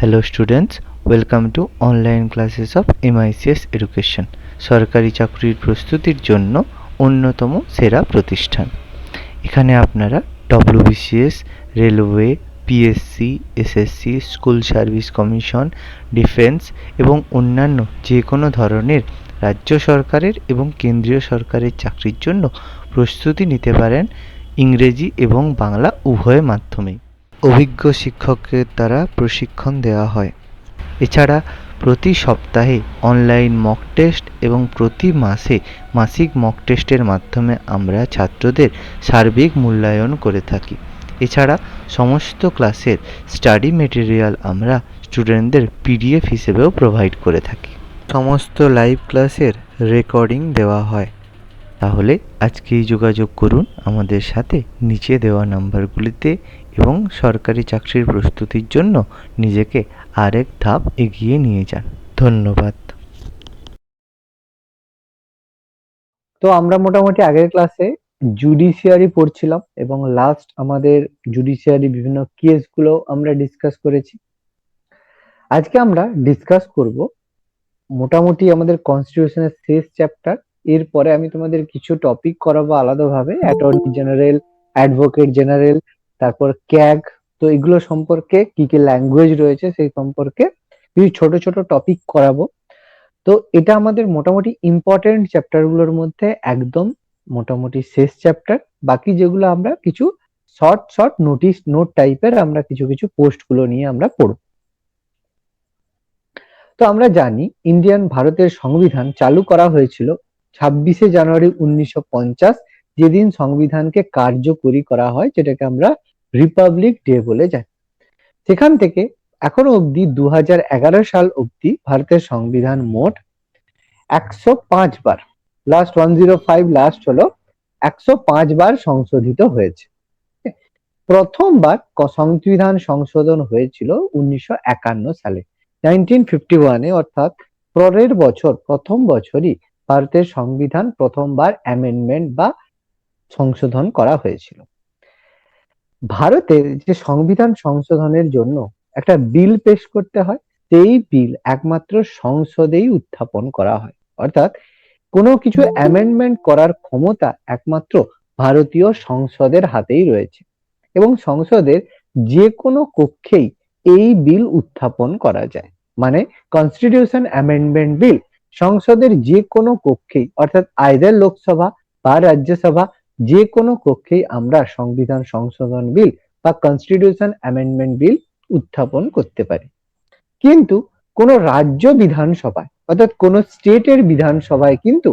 Hello students, welcome to online classes of MICS Education, সরকারি চাকরির প্রস্তুতির জন্য অন্যতম সেরা প্রতিষ্ঠান। এখানে আপনারা WBCS, railway, PSC, SSC, school service commission, defence এবং অন্যান্য যে কোনো ধরনের রাজ্য সরকারের এবং কেন্দ্রীয় সরকারের চাকরির জন্য প্রস্তুতি নিতে পারেন ইংরেজি এবং বাংলা উভয় মাধ্যমেই। অভিজ্ঞ শিক্ষকের দ্বারা প্রশিক্ষণ দেওয়া হয়। এছাড়া প্রতি সপ্তাহে অনলাইন মক টেস্ট এবং প্রতি মাসে মাসিক মক টেস্টের মাধ্যমে আমরা ছাত্রদের সার্বিক মূল্যায়ন করে থাকি। এছাড়া সমস্ত ক্লাসের স্টাডি মেটেরিয়াল আমরা স্টুডেন্টদের পিডিএফ হিসেবেও প্রোভাইড করে থাকি। সমস্ত লাইভ ক্লাসের রেকর্ডিং দেওয়া হয়। তাহলে আজকেই যোগাযোগ করুন আমাদের সাথে নিচে দেওয়া নাম্বারগুলিতে এবং সরকারি চাকরির প্রস্তুতির জন্য নিজেকে আরেক ধাপ এগিয়ে নিয়ে যান। ধন্যবাদ। তো আমরা মোটামুটি আগের ক্লাসে জুডিশিয়ারি পড়ছিলাম এবং লাস্ট আমাদের জুডিশিয়ারি বিভিন্ন কেসগুলো আমরা ডিসকাস করেছি। আজকে আমরা ডিসকাস করব মোটামুটি আমাদের কনস্টিটিউশনের শেষ চ্যাপ্টার। এরপরে আমি তোমাদের কিছু টপিক করাবো আলাদাভাবে, অ্যাটর্নি জেনারেল, অ্যাডভোকেট জেনারেল, তারপর ক্যাগ। তো এগুলো সম্পর্কে কি কি ল্যাঙ্গুয়েজ রয়েছে সেই সম্পর্কে কিছু ছোট ছোট টপিক করাবো। তো এটা আমাদের মোটামুটি ইম্পর্টেন্ট চ্যাপ্টার গুলোর মধ্যে একদম মোটামুটি শেষ চ্যাপ্টার। বাকি যেগুলো আমরা কিছু শর্ট শর্ট নোট টাইপের আমরা কিছু কিছু পোস্ট গুলো নিয়ে আমরা পড়ব। তো আমরা জানি ভারতের সংবিধান চালু করা হয়েছিল 26শে জানুয়ারি 1950, যেদিন সংবিধানকে কার্যকরী করা হয়, যেটাকে আমরা রিপাবলিক ডে বলে জানি। সেখান থেকে এখনো অবধি 2011 সাল অবধি ভারতের সংবিধান মোট 105 বার, লাস্ট 105 লাস্ট হলো 105 বার সংশোধিত হয়েছে। প্রথমবার সংবিধান সংশোধন হয়েছিল 1951 সালে, 1951-এ, অর্থাৎ পরের বছর প্রথম বছরই ভারতের সংবিধান প্রথমবার অ্যামেন্ডমেন্ট বা সংশোধন করা হয়েছিল। ভারতের যে সংবিধান সংশোধনের জন্য একটা বিল পেশ করতে হয়, সেই বিল একমাত্র সংসদেই উত্থাপন করা হয়। অর্থাৎ কোনো কিছু অ্যামেন্ডমেন্ট করার ক্ষমতা একমাত্র ভারতীয় সংসদের হাতেই রয়েছে এবং সংসদের যে কোনো কক্ষেই এই বিল উত্থাপন করা যায়। মানে কনস্টিটিউশন অ্যামেন্ডমেন্ট বিল সংসদের যে কোনো কক্ষেই, অর্থাৎ আইদার লোকসভা বা রাজ্যসভা, যে কোনো কক্ষেই আমরা সংবিধান সংশোধন বিল বা কনস্টিটিউশন অ্যামেন্ডমেন্ট বিল উত্থাপন করতে পারি। কিন্তু কোন রাজ্য বিধানসভায়, অর্থাৎ কোন স্টেটের বিধানসভায় কিন্তু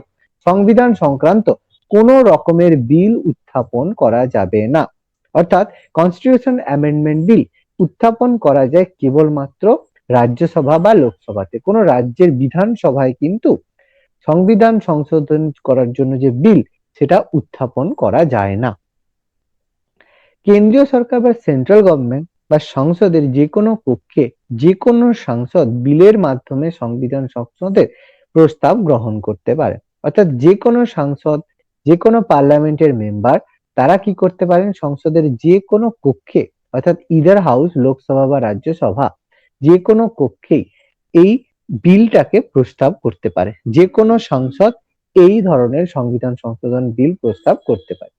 সংবিধান সংক্রান্ত কোন রকমের বিল উত্থাপন করা যাবে না। অর্থাৎ কনস্টিটিউশন অ্যামেন্ডমেন্ট বিল উত্থাপন করা যায় কেবলমাত্র রাজ্যসভা বা লোকসভাতে। কোন রাজ্যের বিধানসভায় কিন্তু সংবিধান সংশোধন করার জন্য যে বিল, সেটা উত্থাপন করা যায় না। কেন্দ্রীয় সরকার বা সেন্ট্রাল গভর্নমেন্ট বা সংসদের যে কোনো কক্ষে যে কোনো সাংসদ বিলের মাধ্যমে সংবিধান সংশোধনের প্রস্তাব গ্রহণ করতে পারে। অর্থাৎ যে কোনো সাংসদ, যে কোনো পার্লামেন্টের মেম্বার, তারা কি করতে পারেন, সংসদের যে কোনো কক্ষে, অর্থাৎ ইদার হাউস, লোকসভা বা রাজ্যসভা, যে কোনো কক্ষেই এই বিলটাকে প্রস্তাব করতে পারে। যে কোনো সাংসদ এই ধরনের সংবিধান সংশোধন বিল প্রস্তাব করতে পারে।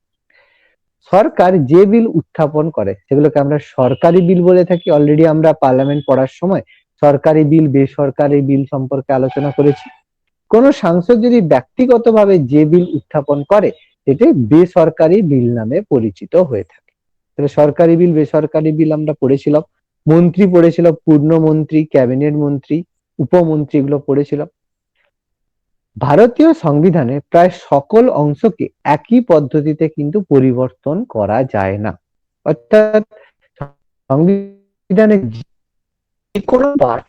সরকার যে বিল উত্থাপন করে সেগুলোকে আমরা সরকারি বিল বলে থাকি। অলরেডি আমরা পার্লামেন্ট পড়ার সময় সরকারি বিল, বেসরকারি বিল সম্পর্কে আলোচনা করেছি। কোন সাংসদ যদি ব্যক্তিগতভাবে যে বিল উত্থাপন করে, সেটি বেসরকারি বিল নামে পরিচিত হয়ে থাকে। তাহলে সরকারি বিল, বেসরকারি বিল আমরা পড়েছিলাম। মন্ত্রী পড়েছিলাম, পূর্ণমন্ত্রী, ক্যাবিনেট মন্ত্রী, উপমন্ত্রী, এগুলো পড়েছিলাম। ভারতীয় সংবিধানে প্রায় সকল অংশকে একই পদ্ধতিতে কিন্তু পরিবর্তন করা যায় না। অর্থাৎ সংবিধানে যে কোনো পার্ট,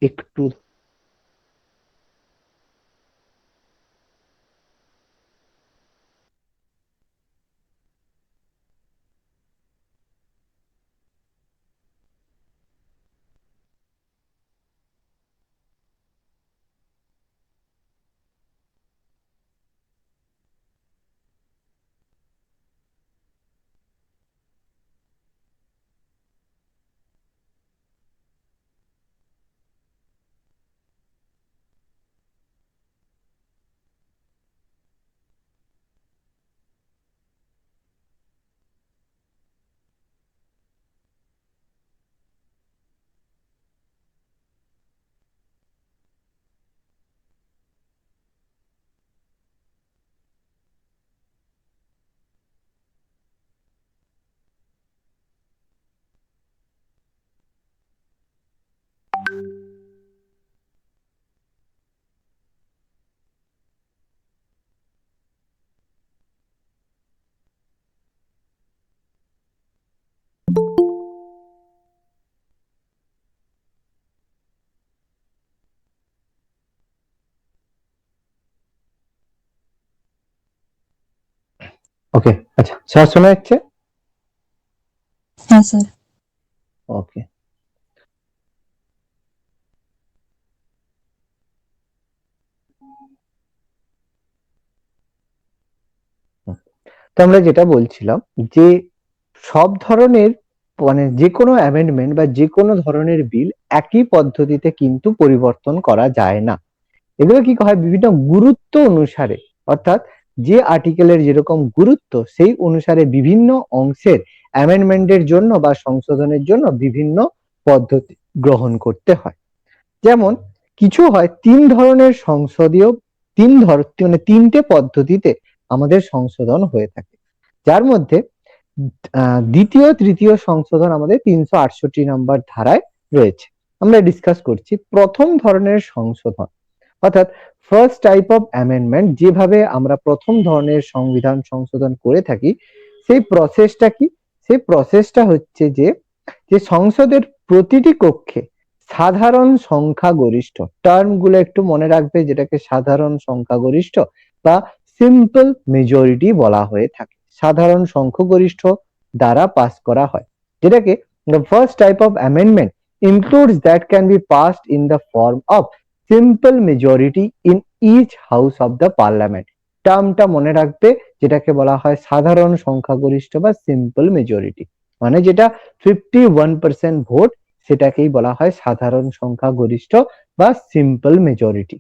একটু ওকে, আচ্ছা স্যার শোনা যাচ্ছে? হ্যাঁ স্যার। ওকে, তো আমরা যেটা বলছিলাম যে সব ধরনের মানে যে কোনো অ্যামেন্ডমেন্ট বা যে কোনো ধরনের বিল একই পদ্ধতিতে কিন্তু পরিবর্তন করা যায় না। এগুলো কি হয় বিভিন্ন গুরুত্ব অনুসারে, অর্থাৎ যে আর্টিকেলের যেরকম গুরুত্ব সেই অনুসারে বিভিন্ন অংশের অ্যামেন্ডমেন্টের জন্য বা সংশোধনের জন্য বিভিন্ন পদ্ধতি গ্রহণ করতে হয়। যেমন কিছু হয় তিন ধরনের সংসদীয় মানে তিনটে পদ্ধতিতে আমাদের সংশোধন হয়ে থাকে, যার মধ্যে দ্বিতীয় তৃতীয় সংশোধন আমাদের 368 নম্বর ধারায় রয়েছে। আমরা ডিসকাস করছি প্রথম ধরনের সংশোধন, অর্থাৎ ফার্স্ট টাইপ অফ অ্যামেন্ডমেন্ট। যেভাবে আমরা প্রথম ধরনের সংবিধান সংশোধন করে থাকি সেই প্রসেসটা কি? সেই প্রসেসটা হচ্ছে যে সংসদের প্রতিটি কক্ষে সাধারণ সংখ্যাগরিষ্ঠ, টার্মগুলো একটু মনে রাখবে, যেটাকে সাধারণ সংখ্যাগরিষ্ঠ বা সিম্পল মেজরিটি বলা হয়ে থাকে, সাধারণ সংখ্যাগরিষ্ঠ দ্বারা পাস করা হয়, যেটাকে the first type of amendment includes that can be passed in the form of simple majority in each house of the parliament। টার্মটা মনে রাখবে, যেটাকে বলা হয় সাধারণ সংখ্যাগরিষ্ঠ বা সিম্পল মেজরিটি, মানে যেটা 51% ভোট, সেটাকেই বলা হয় সাধারণ সংখ্যাগরিষ্ঠ বা সিম্পল মেজরিটি।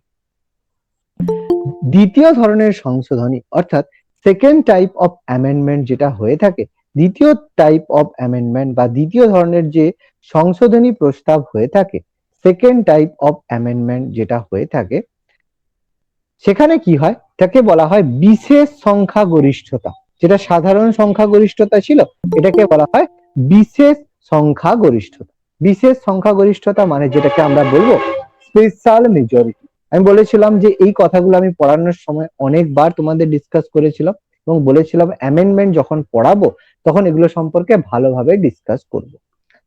দ্বিতীয় ধরনের সংশোধনী অর্থাৎ সেকেন্ড টাইপ অফ অ্যামেন্ডমেন্ট যেটা হয়ে থাকে, দ্বিতীয় টাইপ অফ অ্যামেন্ডমেন্ট বা দ্বিতীয় ধরনের যে সংশোধনী প্রস্তাব হয়ে থাকে, সেকেন্ড টাইপ অফ অ্যামেন্ডমেন্ট যেটা হয়ে থাকে, সেখানে কি হয়, তাকে বলা হয় বিশেষ সংখ্যাগরিষ্ঠতা। যেটা সাধারণ সংখ্যাগরিষ্ঠতা ছিল, এটাকে বলা হয় বিশেষ সংখ্যাগরিষ্ঠতা। বিশেষ সংখ্যাগরিষ্ঠতা মানে যেটাকে আমরা বলবো স্পেশাল মেজরিটি। আমি বলেছিলাম যে এই কথাগুলো আমি পড়ানোর সময় অনেকবার তোমাদের ডিসকাস করেছিলাম এবং বলেছিলাম অ্যামেন্ডমেন্ট যখন পড়াবো তখন এগুলো সম্পর্কে ভালোভাবে ডিসকাস করব।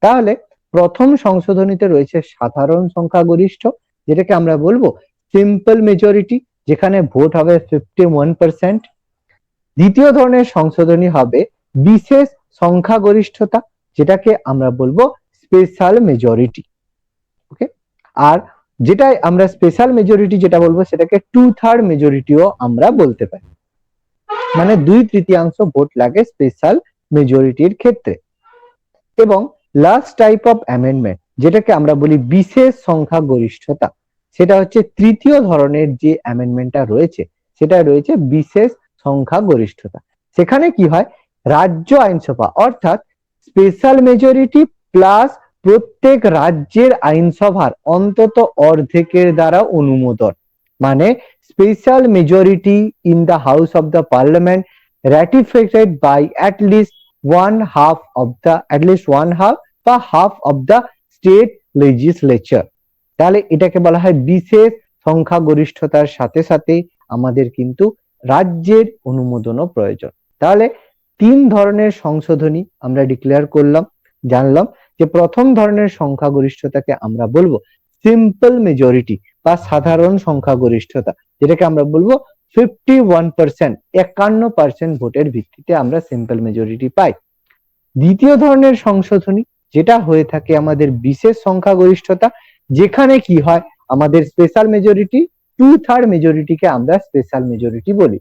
তাহলে প্রথম সংশোধনীতে রয়েছে সাধারণ সংখ্যাগরিষ্ঠ, যেটাকে আমরা বলবো সিম্পল মেজরিটি, যেখানে ভোট হবে 51%। দ্বিতীয় ধরনের সংশোধনী হবে বিশেষ সংখ্যাগরিষ্ঠতা, যেটাকে আমরা বলবো স্পেশাল মেজরিটি। ওকে, আর যেটা আমরা স্পেশাল মেজরিটি যেটা বলবো সেটাকে 2/3 মেজরিটিও আমরা বলতে পারি, মানে 2/3 ভোট লাগে স্পেশাল মেজরিটির ক্ষেত্রে। এবং লাস্ট টাইপ অফ অ্যামেন্ডমেন্ট যেটাকে আমরা বলি বিশেষ সংখ্যাগরিষ্ঠতা, সেটা হচ্ছে তৃতীয় ধরনের যে অ্যামেন্ডমেন্টটা রয়েছে, সেটা রয়েছে বিশেষ সংখ্যাগরিষ্ঠতা। সেখানে কি হয়, রাজ্য আইনসভা অর্থাৎ স্পেশাল মেজরিটি প্লাস প্রত্যেক রাজ্যের আইনসভার অন্তত অর্ধেকের দ্বারা অনুমোদন, মানে special majority in the house of the parliament ratified by at least one half বা half of the state legislature। তাহলে এটাকে বলা হয় বিশেষ সংখ্যাগরিষ্ঠতার সাথে সাথে আমাদের কিন্তু রাজ্যের অনুমোদনও প্রয়োজন। তাহলে তিন ধরনের সংশোধনী আমরা ডিক্লেয়ার করলাম, জানলাম যে প্রথম ধরনের সংখ্যাগরিষ্ঠতাকে আমরা বলবো সিম্পল মেজরিটি বা সাধারণ সংখ্যাগরিষ্ঠতা, যেটাকে আমরা বলবো 51%, 51% ভোটের ভিত্তিতে আমরা সিম্পল মেজরিটি পাই। দ্বিতীয় ধরনের সংশোধনী যেটা হয়ে থাকে আমাদের বিশেষ সংখ্যাগরিষ্ঠতা, যেখানে কি হয় আমাদের স্পেশাল মেজরিটি 2/3 মেজরিটিকে আমরা স্পেশাল মেজরিটি বলি।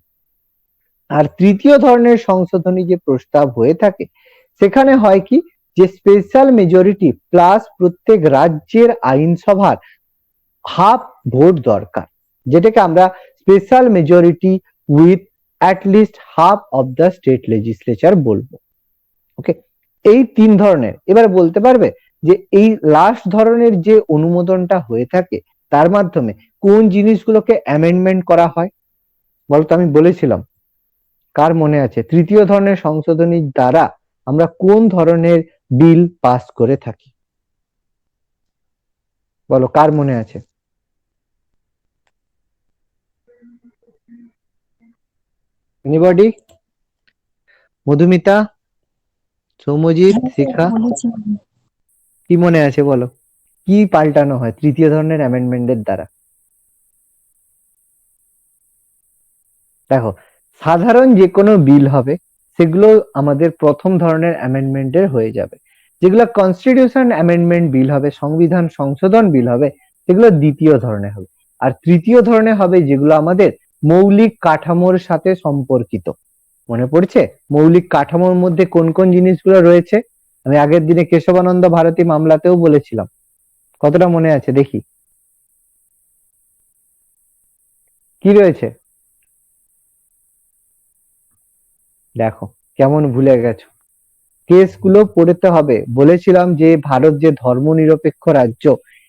আর তৃতীয় ধরনের সংশোধনী যে প্রস্তাব হয়ে থাকে, সেখানে হয় কি যে স্পেশাল মেজরিটি প্লাস প্রত্যেক রাজ্যের আইনসভার হাফ ভোট দরকার, যেটাকে আমরা special majority with at least half of the state legislature বলবো। ওকে, এই তিন ধরনের। এবার বলতে পারবে যে এই লাস্ট ধরনের যে অনুমোদনটা হয়ে থাকে তার মাধ্যমে কোন জিনিসগুলোকে অ্যামেন্ডমেন্ট করা হয় বলতো? আমি বলেছিলাম, কার মনে আছে তৃতীয় ধরনের সংশোধনীর দ্বারা আমরা কোন ধরনের বিল পাস করে থাকি? বলো, কার মনে আছে? এনিবডি? মধুমিতা, সৌম্যজিৎ, শিখা, কি মনে আছে বলো? কি পাল্টানো হয় তৃতীয় ধরনের অ্যামেন্ডমেন্টের দ্বারা? দেখো, সাধারণ যে কোনো বিল হবে সেগুলো আমাদের প্রথম ধরনের অ্যামেন্ডমেন্টের হয়ে যাবে। যেগুলো কনস্টিটিউশন অ্যামেন্ডমেন্ট বিল হবে, সংবিধান সংশোধন বিল হবে, সেগুলো দ্বিতীয় ধরনের হবে। আর তৃতীয় ধরনের হবে যেগুলো আমাদের মৌলিক কাঠামোর সাথে সম্পর্কিত। মনে পড়ছে মৌলিক কাঠামোর মধ্যে কোন কোন জিনিসগুলো রয়েছে? আমি আগের দিনে কেশবানন্দ ভারতী মামলাতেও বলেছিলাম। কতটা মনে আছে দেখি? কি রয়েছে? দেখো কেমন ভুলে গেছো। কেসগুলো পড়তে হবে। বলেছিলাম যে ভারত যে ধর্মনিরপেক্ষ রাজ্য,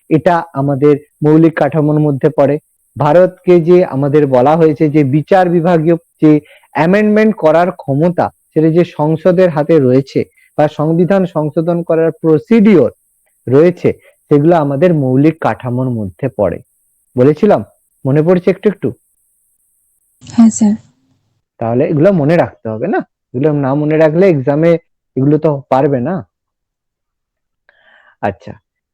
এটা আমাদের মৌলিক কাঠামোর মধ্যে পড়ে। ভারতকে যে আমাদের বলা হয়েছে যে বিচার বিভাগীয় যে অ্যামেন্ডমেন্ট করার ক্ষমতা, সেটা যে সংসদের হাতে রয়েছে বা সংবিধান সংশোধন করার প্রসিডিওর রয়েছে, সেগুলো আমাদের মৌলিক কাঠামোর মধ্যে পড়ে। বলেছিলাম, মনে পড়ছে একটু একটু? হ্যাঁ স্যার। তাহলে এগুলো মনে রাখতে হবে না? এগুলো না মনে রাখলে এক্সামে এগুলো তো পারবে না। আচ্ছা,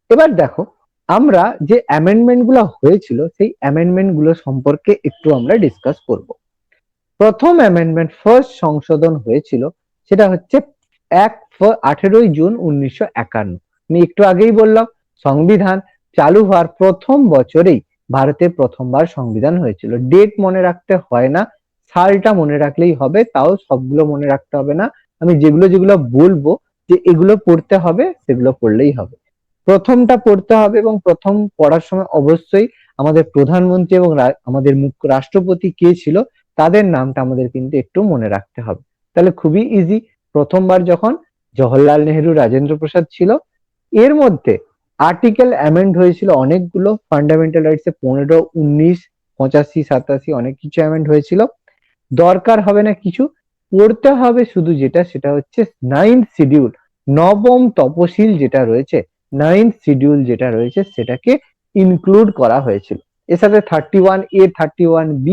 এবার দেখো আমরা যে অ্যামেন্ডমেন্ট গুলো হয়েছিল সেই অ্যামেন্ডমেন্ট গুলো সম্পর্কে একটু আমরা ডিসকাস করব। প্রথম অ্যামেন্ডমেন্ট ফার্স্ট সংশোধন হয়েছিল, সেটা হচ্ছে 18ই জুন 1951। আমি একটু আগেই বললাম সংবিধান চালু হওয়ার প্রথম বছরেই ভারতে প্রথমবার সংবিধান হয়েছিল। ডেট মনে রাখতে হয় না, সালটা মনে রাখলেই হবে, তাও সবগুলো মনে রাখতে হবে না। আমি যেগুলো যেগুলো বলবো যে এগুলো পড়তে হবে সেগুলো পড়লেই হবে। প্রথমটা পড়তে হবে এবং প্রথম পড়ার সময় অবশ্যই আমাদের প্রধানমন্ত্রী এবং আমাদের মুখ্য রাষ্ট্রপতি কে ছিল তাদের নামটা আমাদের কিন্তু একটু মনে রাখতে হবে। তাহলে খুবই ইজি। প্রথমবার যখন জওহরলাল নেহেরু, রাজেন্দ্র প্রসাদ ছিল, এর মধ্যে আর্টিকেল অ্যামেন্ড হয়েছিল অনেকগুলো। ফান্ডামেন্টাল রাইটস এ 15, 19, 85, 87 অনেক কিছু অ্যামেন্ড হয়েছিল। দরকার হবে না কিছু, পড়তে হবে শুধু যেটা, সেটা হচ্ছে 9th শিডিউল, নবম তপশিল যেটা রয়েছে, 9th শিডিউল যেটা রয়েছে সেটাকে ইনক্লুড করা হয়েছিল। এর সাথে 31A, 31B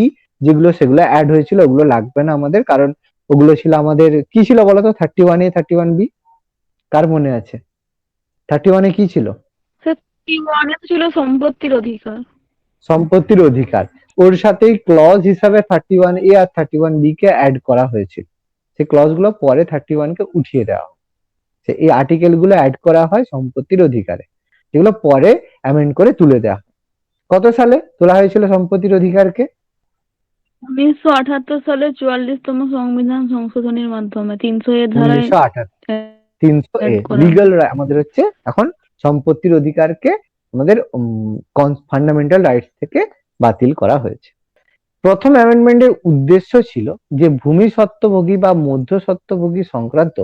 যেগুলো সেগুলো অ্যাড হয়েছিল, ওগুলো লাগবে না আমাদের, কারণ ওগুলো ছিল আমাদের কি ছিল বলতো? 31A, 31B কার মনে আছে? 31A কি ছিল? ওয়ানে তো ছিল সম্পত্তির অধিকার। সম্পত্তির অধিকার। ওর সাথেই ক্লজ হিসাবে 31A আর 31B কে অ্যাড করা হয়েছিল। সেই ক্লজ গুলো পরে 31 কে উঠিয়ে দেওয়া হয়। এই আর্টিকেল গুলো অ্যাড করা হয় সম্পত্তির অধিকারে, যেগুলো পরে অ্যামেন্ড করে তুলে দেওয়া হয়। কত সালে তোলা হয়েছিল সম্পত্তির অধিকারকে? 1978 সালে 44তম সংবিধান সংশোধনীর মাধ্যমে 300 এর ধারায় 1978, 300A add করা লিগাল আমাদের হচ্ছে এখন সম্পত্তির অধিকারকে আমাদের ফান্ডামেন্টাল রাইটস থেকে বাতিল করা হয়েছে। প্রথম অ্যামেন্ডমেন্টের উদ্দেশ্য ছিল যে ভূমি স্বত্বভোগী বা মধ্যস্বত্বভোগী সংক্রান্ত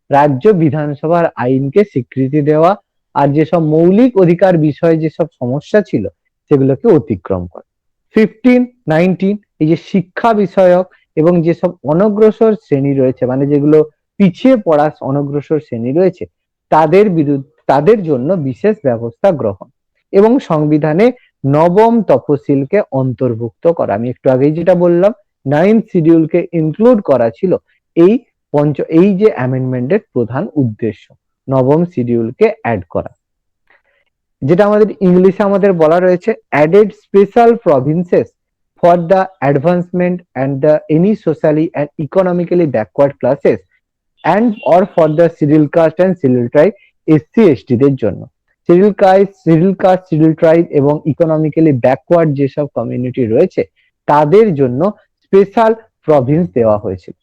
রাজ্য বিধানসভার আইনকে স্বীকৃতি দেওয়া, আর যেসব মৌলিক অধিকার বিষয়ে যেসব সমস্যা ছিল সেগুলোকে অতিক্রম করা। 15, 19 এই যে শিক্ষা বিষয়ক এবং যেসব অনগ্রসর শ্রেণী রয়েছে, মানে যেগুলো পিছিয়ে পড়া অনগ্রসর শ্রেণী রয়েছে, তাদের জন্য বিশেষ ব্যবস্থা গ্রহণ এবং সংবিধানে নবম তফসিলকে অন্তর্ভুক্ত করা। আমি একটু আগেই যেটা বললাম 9th শিডিউলকে ইনক্লুড করা ছিল এই যে অ্যামেন্ডমেন্টের প্রধান উদ্দেশ্য, নবম শিডিউলকে অ্যাড করা। যেটা আমাদের ইংলিশে আমাদের বলা রয়েছে added special provinces for the advancement and the any socially and economically backward classes and or for the schedule caste and schedule tribe, SC ST দের জন্য। শিডিউল কাস্ট, শিডিউল ট্রাইব এবং ইকোনমিক্যালি ব্যাকওয়ার্ড যেসব community রয়েছে তাদের জন্য special Province দেওয়া হয়েছিল।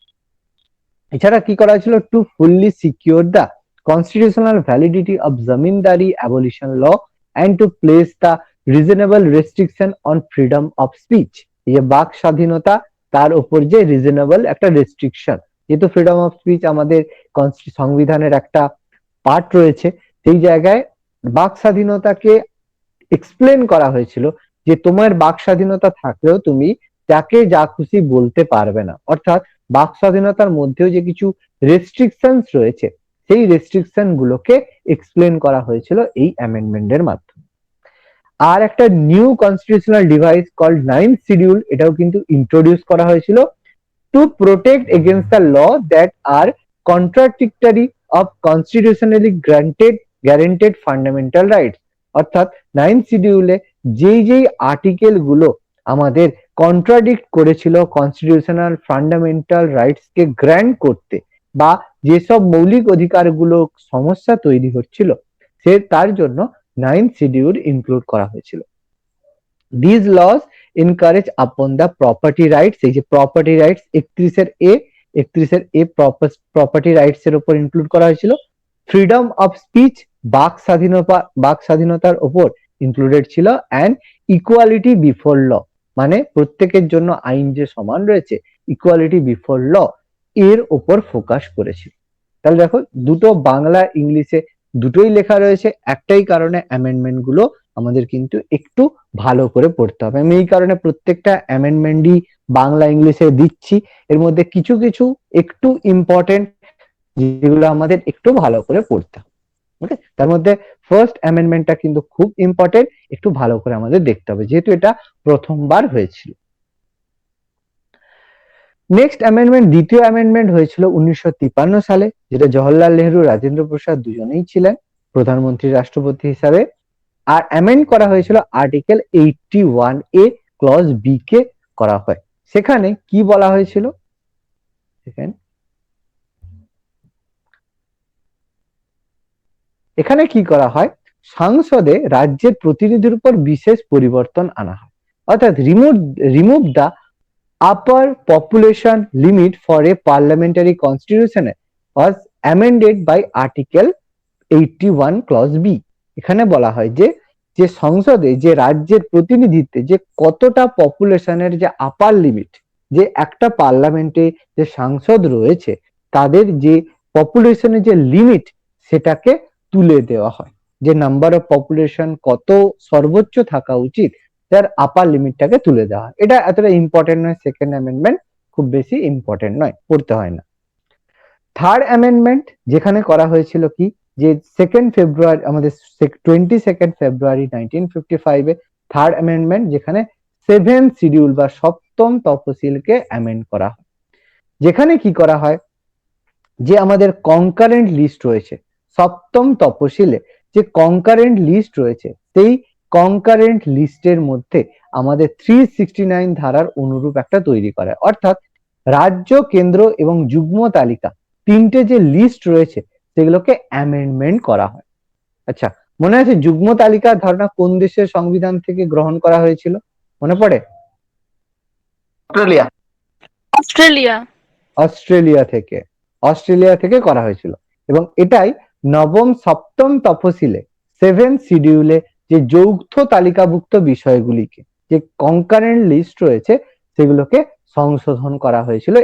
এছাড়া কি করা হয়েছিল? To fully secure the constitutional validity of zamindari abolition law and to place the reasonable restriction on freedom of speech। এই যে বাক স্বাধীনতা, তার উপর যে রিজনেবল একটা রেস্ট্রিকশন, যেহেতু ফ্রিডম অফ স্পিচ আমাদের সংবিধানের একটা পার্ট রয়েছে, সেই জায়গায় বাক স্বাধীনতাকে এক্সপ্লেন করা হয়েছিল যে তোমার বাক স্বাধীনতা থাকলেও তুমি যাকে যা খুশি বলতে পারবে না। অর্থাৎ বাক স্বাধীনতার মধ্যেও যে কিছু রেস্ট্রিকশনস রয়েছে, সেই রেস্ট্রিকশন গুলোকে এক্সপ্লেন করা হয়েছিল এই অ্যামেন্ডমেন্টের মাধ্যমে। আর একটা new constitutional device called 9th schedule, এটাও কিন্তু ইন্ট্রোডিউস করা হয়েছিল to protect against the law that are contradictory of constitutionally guaranteed fundamental rights. অর্থাৎ 9th শিডিউলে যেই আর্টিকেল গুলো আমাদের কন্ট্রাডিক্ট করেছিল কনস্টিটিউশনাল ফান্ডামেন্টাল রাইটস কে গ্র্যান্ট করতে, বা যেসব মৌলিক অধিকারগুলো সমস্যা তৈরি হচ্ছিল তার জন্য 9th শিডিউল ইনক্লুড করা হয়েছিল। These laws encourage upon the property rights, এই যে property rights 31 এ property rights এর উপর ইনক্লুড করা হয়েছিল। freedom of speech, বাক স্বাধীনতার উপর ইনক্লুডেড ছিল, and equality before law, মানে প্রত্যেকের জন্য আইন যে সমান রয়েছে, equality before law এর উপর ফোকাস করেছিল। তাহলে দেখো দুটো বাংলা ইংলিশে দুটোই লেখা রয়েছে, একটাই কারণে অ্যামেন্ডমেন্ট গুলো আমাদের কিন্তু একটু ভালো করে পড়তে হবে। আমি এই কারণে প্রত্যেকটা অ্যামেন্ডমেন্টই বাংলা ইংলিশে দিচ্ছি, এর মধ্যে কিছু কিছু একটু ইম্পর্টেন্ট যেগুলো আমাদের একটু ভালো করে পড়তে হবে। ওকে, তার মধ্যে ফার্স্ট অ্যামেন্ডমেন্টটা কিন্তু খুব ইম্পর্টেন্ট, একটু ভালো করে আমাদের দেখতে হবে যেহেতু এটা প্রথমবার হয়েছিল। নেক্সট অ্যামেন্ডমেন্ট, দ্বিতীয় অ্যামেন্ডমেন্ট হয়েছিল 1953 সালে, যেটা জওহরলাল নেহরু, রাজেন্দ্র প্রসাদ দুজনেই ছিলেন প্রধানমন্ত্রী রাষ্ট্রপতি হিসাবে। আর অ্যামেন্ড করা হয়েছিল আর্টিকেল 81A ক্লজ বি কে করা হয়। সেখানে কি বলা হয়েছিল, এখানে কি করা হয়, সংসদে রাজ্যের প্রতিনিধির উপর বিশেষ পরিবর্তন আনা হয়, অর্থাৎ remove the upper population limit for a parliamentary constitution was amended by article 81 clause b। এখানে বলা হয় যে সংসদে যে রাজ্যের প্রতিনিধিত্বে যে কতটা পপুলেশনের যে আপার লিমিট, যে একটা পার্লামেন্টে যে সাংসদ রয়েছে তাদের যে পপুলেশনের যে লিমিট সেটাকে তুলে দেওয়া হয়, যে নাম্বার অফ পপুলেশন কত সর্বোচ্চ থাকা উচিত তার আপার লিমিটটাকে তুলে দেওয়া হয়। এটা এতটা ইম্পর্টেন্ট নয়, সেকেন্ড অ্যামেন্ডমেন্ট খুব বেশি ইম্পর্টেন্ট নয়, পড়তে হয় না। থার্ড অ্যামেন্ডমেন্ট যেখানে করা হয়েছিল কি, যে 2nd ফেব্রুয়ারি আমাদের 22nd ফেব্রুয়ারি 1955 এ থার্ড অ্যামেন্ডমেন্ট, যেখানে 7th শিডিউল বা সপ্তম তফসিলকে অ্যামেন্ড করা হয়। যেখানে কি করা হয়, যে আমাদের কনকারেন্ট লিস্ট রয়েছে সপ্তম তফসিলে, যে কনকারেন্ট লিস্ট রয়েছে সেই কনকারেন্ট লিস্টের মধ্যে আমাদের 369 ধারার অনুরূপ একটা তৈরি করা, অর্থাৎ রাজ্য, কেন্দ্র এবং যুগ্ম তালিকা তিনটে যে লিস্ট রয়েছে সেগুলোকে অ্যামেন্ডমেন্ট করা হয়। আচ্ছা, মনে আছে যুগ্ম তালিকার ধারণা কোন দেশের সংবিধান থেকে গ্রহণ করা হয়েছিল, মনে পড়ে? অস্ট্রেলিয়া। অস্ট্রেলিয়া থেকে করা হয়েছিল, এবং এটাই নবম সপ্তম তফসিলে 7th শিডিউলে যে যৌথ তালিকাভুক্ত বিষয়গুলিকে, যে কনকারেন্ট লিস্ট রয়েছে সেগুলোকে সংশোধন করা হয়েছিল।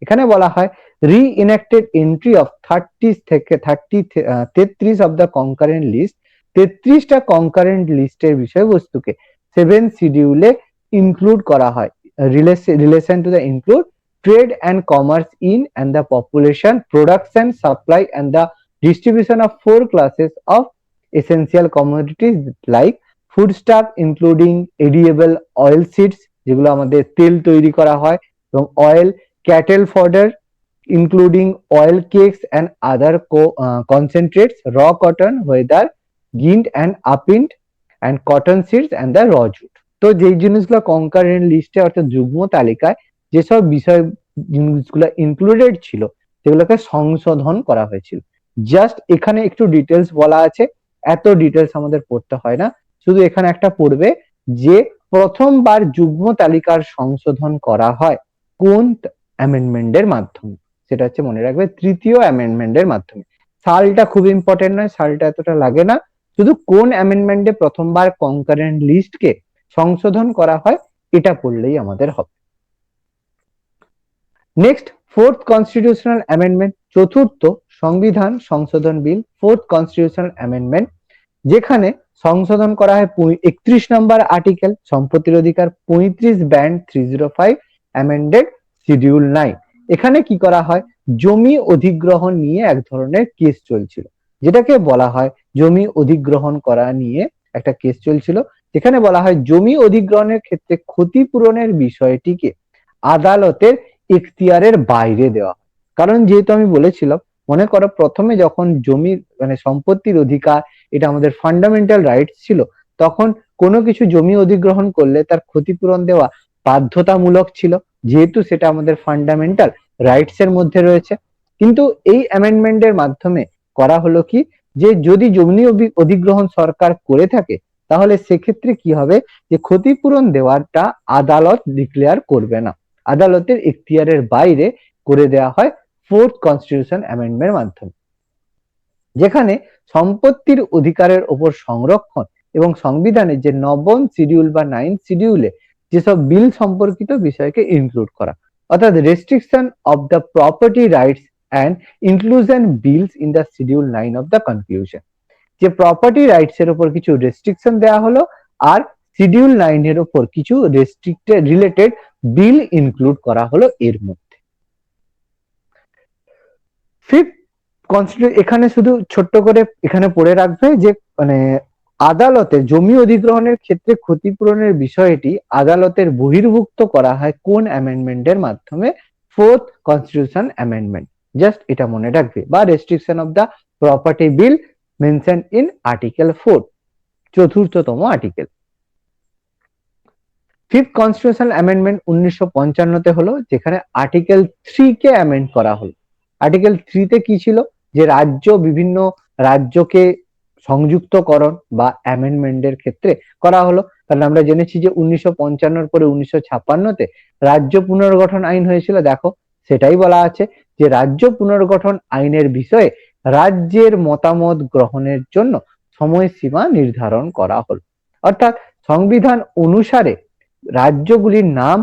এখানে বলা হয় re-enacted entry of 33 of the concurrent list, 33টা কনকারেন্ট লিস্টের বিষয়বস্তুকে 7th শিডিউলে ইনক্লুড করা হয়। Relation to the include trade and commerce in and the population, production, supply and the distribution of 4 classes of essential commodities like foodstuff including edible oil seeds, যেগুলো আমাদের তেল তৈরি করা হয়, এবং oil, cattle fodder including oil cakes and other concentrates, raw cotton, whether gind and uppind and cotton seeds and the raw jute। তো যেই জিনিসগুলো কনকারেন্ট লিস্টে অর্থাৎ যুগ্ম তালিকায় যেসব বিষয় জিনিসগুলো ইনক্লুডেড ছিল সেগুলোকে সংশোধন করা হয়েছিল। জাস্ট এখানে একটু ডিটেলস বলা আছে, এত ডিটেলস আমাদের পড়তে হয় না, শুধু এখানে একটা পড়বে যে প্রথমবার যুগ্ম তালিকার সংশোধন করা হয় কোন অ্যামেন্ডমেন্টের মাধ্যমে, সেটা হচ্ছে মনে রাখবে তৃতীয় অ্যামেন্ডমেন্টের মাধ্যমে। সালটা খুব ইম্পর্টেন্ট নয়, সালটা এতটা লাগে না, শুধু কোন অ্যামেন্ডমেন্টে প্রথমবার কনকারেন্ট লিস্টকে সংশোধন করা হয় এটা পড়লেই আমাদের হবে। নেক্সট, ফোর্থ কনস্টিটিউশনাল অ্যামেন্ডমেন্ট, চতুর্থ সংবিধান সংশোধন বিল, ফোর্থ কনস্টিটিউশনাল অ্যামেন্ডমেন্ট, যেখানে সংশোধন করা হয় 31 নম্বর আর্টিকেল সম্পত্তির অধিকার, 35 ব্যান্ড 305 অ্যামেন্ডেড শিডিউল 9। এখানে কি করা হয়, জমি অধিগ্রহণ নিয়ে এক ধরনের কেস চলছিল, যেটাকে বলা হয় জমি অধিগ্রহণ করা নিয়ে একটা কেস চলছিল, যেখানে বলা হয় জমি অধিগ্রহণের ক্ষেত্রে ক্ষতিপূরণের বিষয়টিকে আদালতের এখতিয়ারের বাইরে দেওয়া হয়। কারণ যেহেতু আমি বলেছিলাম, মনে করো প্রথমে যখন জমির মানে সম্পত্তির অধিকার এটা আমাদের ফান্ডামেন্টাল রাইটস ছিল, তখন কোনো কিছু জমি অধিগ্রহণ করলে তার ক্ষতিপূরণ দেওয়া বাধ্যতামূলক ছিল, যেহেতু সেটা আমাদের ফান্ডামেন্টাল রাইটস এর মধ্যে রয়েছে। কিন্তু এই অ্যামেন্ডমেন্টের মাধ্যমে করা হলো কি, যে যদি জমি অধিগ্রহণ সরকার করে থাকে তাহলে সেক্ষেত্রে কি হবে, যে ক্ষতিপূরণ দেওয়াটা আদালত ডিক্লেয়ার করবে না, আদালতের এখতিয়ারের বাইরে করে দেওয়া হয় ফোর্থ কনস্টিটিউশন অ্যামেন্ডমেন্টের মাধ্যমে, যেখানে সম্পত্তির অধিকারের উপর সংরক্ষণ এবং সংবিধানের যে নবম শিডিউল বা 9th শিডিউলে যেসব বিল সম্পর্কিত বিষয়কে ইনক্লুড করা, অর্থাৎ restriction of the property rights and inclusion bills in the schedule 9 of the conclusion, যে প্রপার্টি রাইটস এর উপর কিছু রেস্ট্রিকশন দেওয়া হলো আর শিডিউল 9 এর উপর কিছু রেস্ট্রিক্টেড রিলেটেড বিল ইনক্লুড করা হলো এর মধ্যে। ফিফথ কনস্টিটিউশন, এখানে শুধু ছোট্ট করে এখানে পড়ে রাখবে যে মানে আদালতে জমি অধিগ্রহণের ক্ষেত্রে ক্ষতিপূরণের বিষয়টি আদালতের বহির্ভুক্ত করা হয় কোন অ্যামেন্ডমেন্টের মাধ্যমে, ফোর্থ কনস্টিটিউশন অ্যামেন্ডমেন্ট, জাস্ট এটা মনে রাখবে, বা restriction of the property bill mention in article 4, চতুর্থতম আর্টিকেল। ফিফথ কনস্টিটিউশন অ্যামেন্ডমেন্ট 1955 হলো, যেখানে আর্টিকেল 3 কে অ্যামেন্ড করা হলো। আর্টিকেল 3 তে কি ছিল, যে বিভিন্ন রাজ্যকে সংযুক্তকরণ বা অ্যামেন্ডমেন্টের ক্ষেত্রে করা হলো। কারণ আমরা জেনেছি যে 1955 পরে 1956 রাজ্য পুনর্গঠন আইন হয়েছিল, দেখো সেটাই বলা আছে যে রাজ্য পুনর্গঠন আইনের বিষয়ে রাজ্যের মতামত গ্রহণের জন্য সময়সীমা নির্ধারণ করা হলো, অর্থাৎ সংবিধান অনুসারে রাজ্যগুলির নাম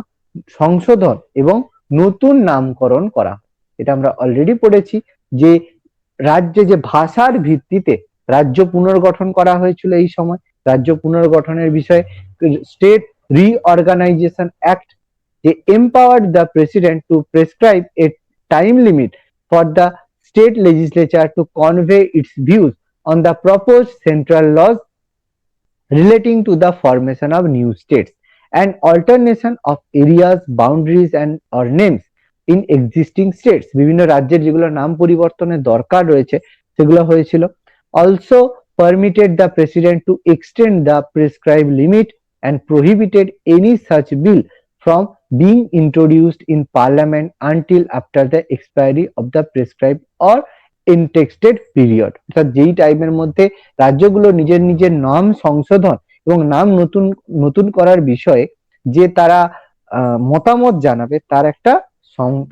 সংশোধন এবং নতুন নামকরণ করা। এটা আমরা অলরেডি পড়েছি যে রাজ্যে যে ভাষার ভিত্তিতে রাজ্য পুনর্গঠন করা হয়েছিল, এই সময় রাজ্য পুনর্গঠনের বিষয়ে স্টেট রিঅর্গানাইজেশন অ্যাক্ট যে empowered the president to prescribe a time limit for the state legislature to convey its views on the proposed central laws relating to the formation of new states and alternation of areas, boundaries and or names in existing states, বিভিন্ন রাজ্যের যেগুলো নাম পরিবর্তনের দরকার রয়েছে সেগুলো হয়েছিল। Also permitted the president to extend the prescribed limit and prohibited any such bill from being introduced in parliament until after the expiry of the prescribed or ইনটেক্সটেড পিরিয়ড, অর্থাৎ যেই টাইমের মধ্যে রাজ্যগুলো নিজের নিজের নাম সংশোধন এবং নাম নতুন নতুন করার বিষয়ে যে তারা মতামত জানাবে তার একটা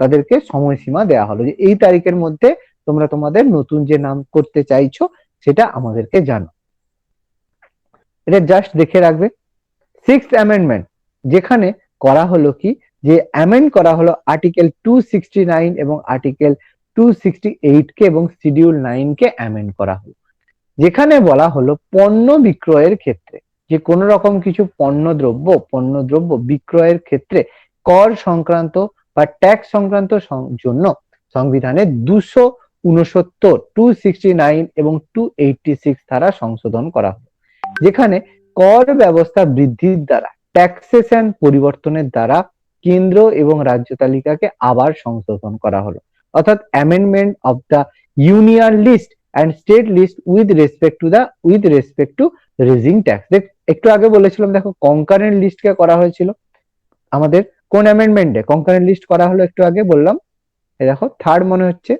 তাদেরকে সময়সীমা দেওয়া হলো, যে এই তারিখের মধ্যে তোমরা তোমাদের নতুন যে নাম করতে চাইছো সেটা আমাদেরকে জানো। এটা জাস্ট দেখে রাখবে। সিক্সথ অ্যামেন্ডমেন্ট, যেখানে করা হলো কি, যে অ্যামেন্ড করা হলো আর্টিকেল 269 এবং আর্টিকেল 268 কে এবং শিডিউল 9 কে অ্যামেন্ড করা হলো, যেখানে বলা হলো পণ্য বিক্রয়ের ক্ষেত্রে যে কোন রকম কিছু পণ্যদ্রব্য বিক্রয়ের ক্ষেত্রে কর সংক্রান্ত বা ট্যাক্স সংক্রান্ত জন্য সংবিধানের 269 এবং 286 ধারা সংশোধন করা হলো, যেখানে কর ব্যবস্থা বৃদ্ধির দ্বারা ট্যাক্সেশন পরিবর্তনের দ্বারা কেন্দ্র এবং রাজ্য তালিকাকে আবার সংশোধন করা হলো, অর্থাৎ amendment of the union list and state list with respect to raising tax। একটু আগে বলেছিলাম দেখো কনকারেন্ট লিস্ট কে করা হয়েছিল আমাদের কোন অ্যামেন্ডমেন্টে, কনকারেন্ট লিস্ট করা হলো একটু আগে বললাম, এই দেখো থার্ড মনে হচ্ছে,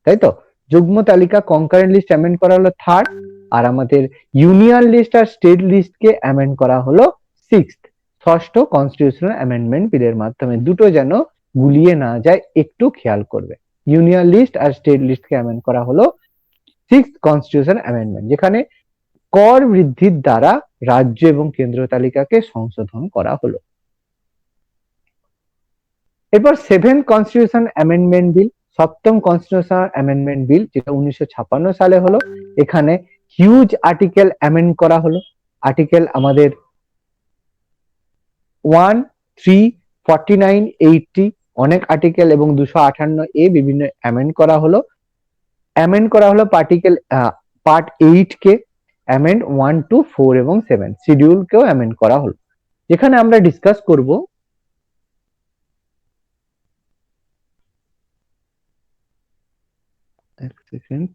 তাই তো, যুগ্ম তালিকা কনকারেন্ট লিস্ট অ্যামেন্ড করা হলো থার্ড, আর আমাদের ইউনিয়ন লিস্ট আর স্টেট লিস্ট কে অ্যামেন্ড করা হলো সিক্সথ, ষষ্ঠ কনস্টিটিউশনাল অ্যামেন্ডমেন্ট বিলের মাধ্যমে। দুটো যেন গুলিয়ে না যায় একটু খেয়াল করবে, ইউনিয়ন লিস্ট আর স্টেট লিস্টকে অ্যামেন্ড করা হলো সিক্সথ কনস্টিটিউশন অ্যামেন্ডমেন্ট, যেখানে কর বৃদ্ধির দ্বারা রাজ্য এবং কেন্দ্র তালিকাকে সংশোধন করা হলো। এরপর সেভেন্থ কনস্টিটিউশন অ্যামেন্ডমেন্ট বিল, সপ্তম কনস্টিটিউশন অ্যামেন্ডমেন্ট বিল, যেটা 1956 সালে হলো। এখানে হিউজ আর্টিকেল অ্যামেন্ড করা হলো, আর্টিকেল আমাদের 1, 3, 49, 80 অনেক আর্টিকেল এবং 258 বিভিন্ন অ্যামেন্ড করা হলো। পার্ট 8 কে অ্যামেন্ড 1 to 4 এবং 7 শিডিউল কেও অ্যামেন্ড করা হলো, যেখানে আমরা ডিসকাস করব এক সেকেন্ড।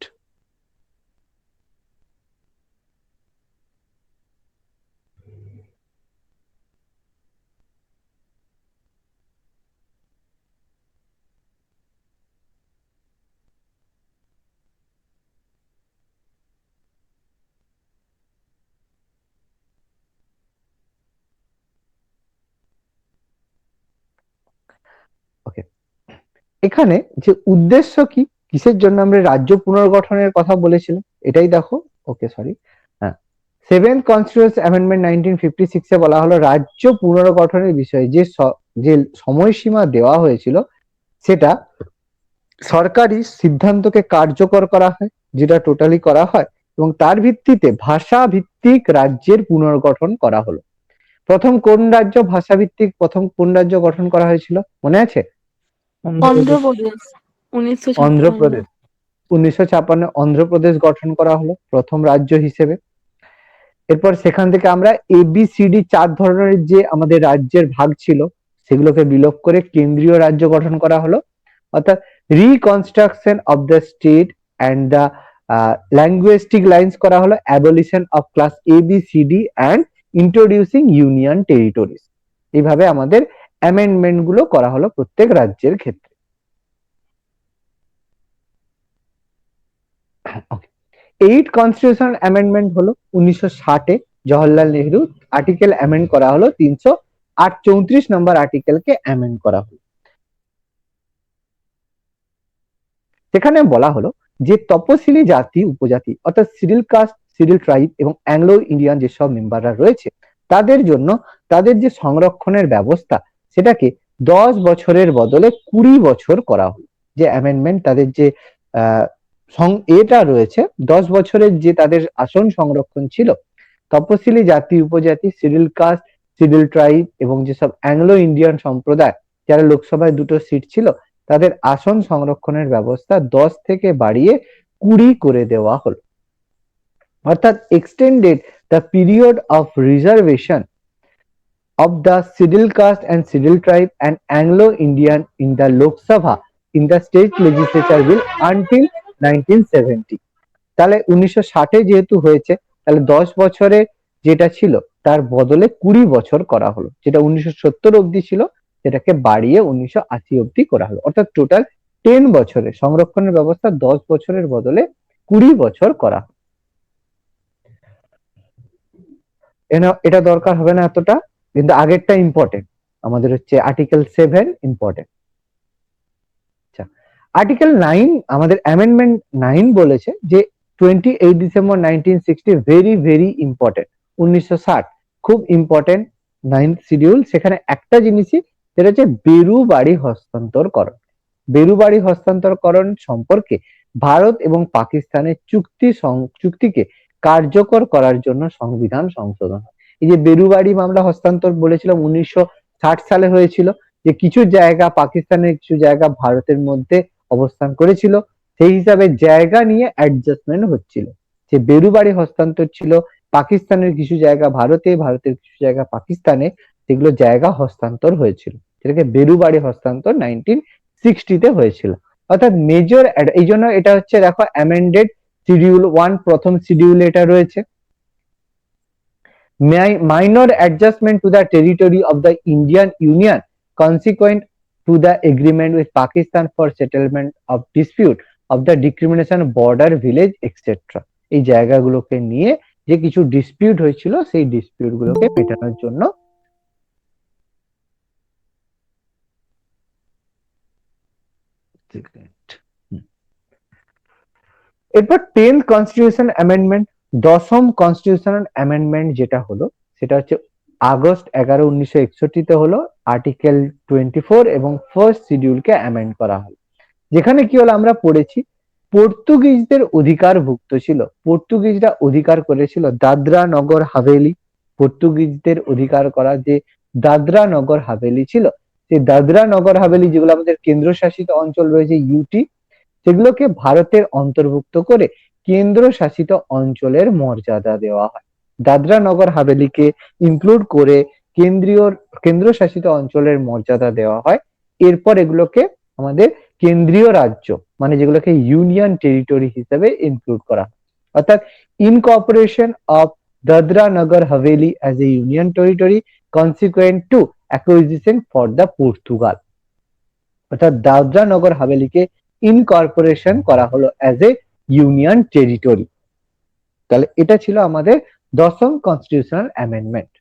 ওকে, এখানে যে উদ্দেশ্য কি, কিসের জন্য আমরা রাজ্য পুনর্গঠনের কথা বলেছিলাম, এটাই দেখো। ওকে সরি, হ্যাঁ, সেভেন্থ কনস্টিটিউশন অ্যামেন্ডমেন্ট 1956 এ বলা হলো রাজ্য পুনর্গঠনের বিষয়ে যে সময়সীমা দেওয়া হয়েছিল সেটা সরকারি সিদ্ধান্তকে কার্যকর করা হয়, যেটা টোটালি করা হয়, এবং তার ভিত্তিতে ভাষা ভিত্তিক রাজ্যের পুনর্গঠন করা হলো। প্রথম কোন রাজ্য ভাষা ভিত্তিক প্রথম কোন রাজ্য গঠন করা হয়েছিল মনে আছে? অন্ধ্রপ্রদেশ 1956। অন্ধ্রপ্রদেশ। 1956 অন্ধ্রপ্রদেশ গঠন করা হলো প্রথম রাজ্য হিসেবে। এরপর সেখান থেকে আমরা ABCD 4 ধরনের যে আমাদের রাজ্যের ভাগ ছিল সেগুলোকে বিলোপ করে কেন্দ্রীয় রাজ্য গঠন করা হলো, অর্থাৎ reconstruction of the state and the linguistic lines করা হলো, abolition of class ABCD and introducing union territories. এইভাবে আমাদের অ্যামেন্ডমেন্ট গুলো করা হলো প্রত্যেক রাজ্যের ক্ষেত্রে। এইট কনস্টিটিউশনাল অ্যামেন্ডমেন্ট হলো 1960-এ জওহরলাল নেহরু আর্টিকেল অ্যামেন্ড করা হলো, 334 নম্বর আর্টিকেলকে অ্যামেন্ড করা হলো। সেখানে বলা হলো যে তপশিলি জাতি উপজাতি অর্থাৎ শিডিউল কাস্ট, শিডিউল ট্রাইব এবং অ্যাংলো ইন্ডিয়ান যেসব মেম্বাররা রয়েছে তাদের জন্য তাদের যে সংরক্ষণের ব্যবস্থা সেটাকে 10 বছরের বদলে 20 বছর করা হলো। যে অ্যামেন্ডমেন্ট তাদের যে এটা রয়েছে 10 বছরের যে তাদের আসন সংরক্ষণ ছিল, তপশিলি জাতি উপজাতি, শিডিউল কাস্ট, শিডিউল ট্রাইব এবং যেসব অ্যাংলো ইন্ডিয়ান সম্প্রদায় যারা লোকসভায় 2টো সিট ছিল তাদের আসন সংরক্ষণের ব্যবস্থা 10 থেকে বাড়িয়ে 20 করে দেওয়া হলো, অর্থাৎ extended the period of reservation of the scheduled caste and scheduled tribe and Anglo-Indian in the Lok Sabha in the state legislature bill until 1970। তাহলে 1960-এ যেহেতু হয়েছে তাহলে 10 বছরে যেটা ছিল তার বদলে 20 বছর করা হলো, যেটা 1970 অবধি ছিল সেটাকে বাড়িয়ে 1980 অবধি করা হলো, অর্থাৎ টোটাল 10 বছরে সংরক্ষণের ব্যবস্থা 10 বছরের বদলে 20 বছর করা হলো। এটা দরকার হবে না এতটা, কিন্তু আগেরটা ইম্পর্টেন্ট, আমাদের হচ্ছে আর্টিকেল 7 ইম্পর্টেন্ট। আচ্ছা, আর্টিকেল 9 আমাদের অ্যামেন্ডমেন্ট 9 বলেছে যে 28 ডিসেম্বর 1960 ভেরি ভেরি ইম্পর্টেন্ট, 1960 খুব ইম্পর্টেন্ট 9th শিডিউল। সেখানে একটা জিনিসই যেটা হচ্ছে বেরুবাড়ি হস্তান্তরকরণ। বেরুবাড়ি হস্তান্তরকরণ সম্পর্কে ভারত এবং পাকিস্তানের চুক্তিকে কার্যকর করার জন্য সংবিধান সংশোধন হয়। এই যে বেরুবাড়ি মামলা হস্তান্তর বলেছিলাম 1960 সালে হয়েছিল, যে কিছু জায়গা পাকিস্তানের কিছু জায়গা ভারতের মধ্যে অবস্থান করেছিল, সেই হিসাবে জায়গা নিয়ে অ্যাডজাস্টমেন্ট হচ্ছিল। যে বেরুবাড়ি হস্তান্তর ছিল পাকিস্তানের কিছু জায়গা ভারতে, ভারতের কিছু জায়গা পাকিস্তানে, সেগুলো জায়গা হস্তান্তর হয়েছিল, যেটাকে বেরুবাড়ি হস্তান্তর 1960-তে হয়েছিল। অর্থাৎ মেজর, এই জন্য এটা হচ্ছে দেখো অ্যামেন্ডেড শিডিউল 1 প্রথম শিডিউলে এটা রয়েছে, minor adjustment to the territory of the Indian Union consequent to the agreement with Pakistan for settlement of dispute of the discrimination border village etc. এই জায়গাগুলোকে নিয়ে যে কিছু ডিসপিউট হয়েছিল সেই ডিসপিউট গুলোকে মেটানোর জন্য এরপর 10th কনস্টিটিউশন অ্যামেন্ডমেন্ট, দশম কনস্টিটিউশনাল অ্যামেন্ডমেন্ট যেটা হলো সেটা হচ্ছে আগস্ট 11, 1961-তে হলো, আর্টিকেল 24 এবং ফার্স্ট শিডিউলকে অ্যামেন্ড করা হলো। যেখানে কি হলো আমরা পড়েছি পর্তুগিজদের অধিকারভুক্ত ছিল, পর্তুগিজরা অধিকার করেছিল দাদরা নগর হাভেলি, পর্তুগিজদের অধিকার করা যে দাদরা নগর হাভেলি ছিল, সেই দাদরা নগর হাভেলি যেগুলো আমাদের কেন্দ্রশাসিত অঞ্চল রয়েছে ইউটি, সেগুলোকে ভারতের অন্তর্ভুক্ত করে কেন্দ্র শাসিত অঞ্চলের মর্যাদা দেওয়া হয়। দাদরা নগর হাভেলিকে ইনক্লুড করে কেন্দ্র শাসিত অঞ্চলের মর্যাদা দেওয়া হয়। এরপর এগুলোকে আমাদের কেন্দ্রীয় রাজ্য মানে যেগুলোকে ইউনিয়ন টেরিটরি হিসেবে ইনক্লুড করা হয়, অর্থাৎ incorporation of Dadra Nagar Haveli as a union territory consequent to acquisition for the Portugal, অর্থাৎ দাদরা নগর হাভেলিকে ইনকর্পোরেশন করা হলো অ্যাজ এ ইউনিয়ন টেরিটরি। তাহলে এটা ছিল আমাদের দশম কনস্টিটিউশনাল অ্যামেন্ডমেন্ট।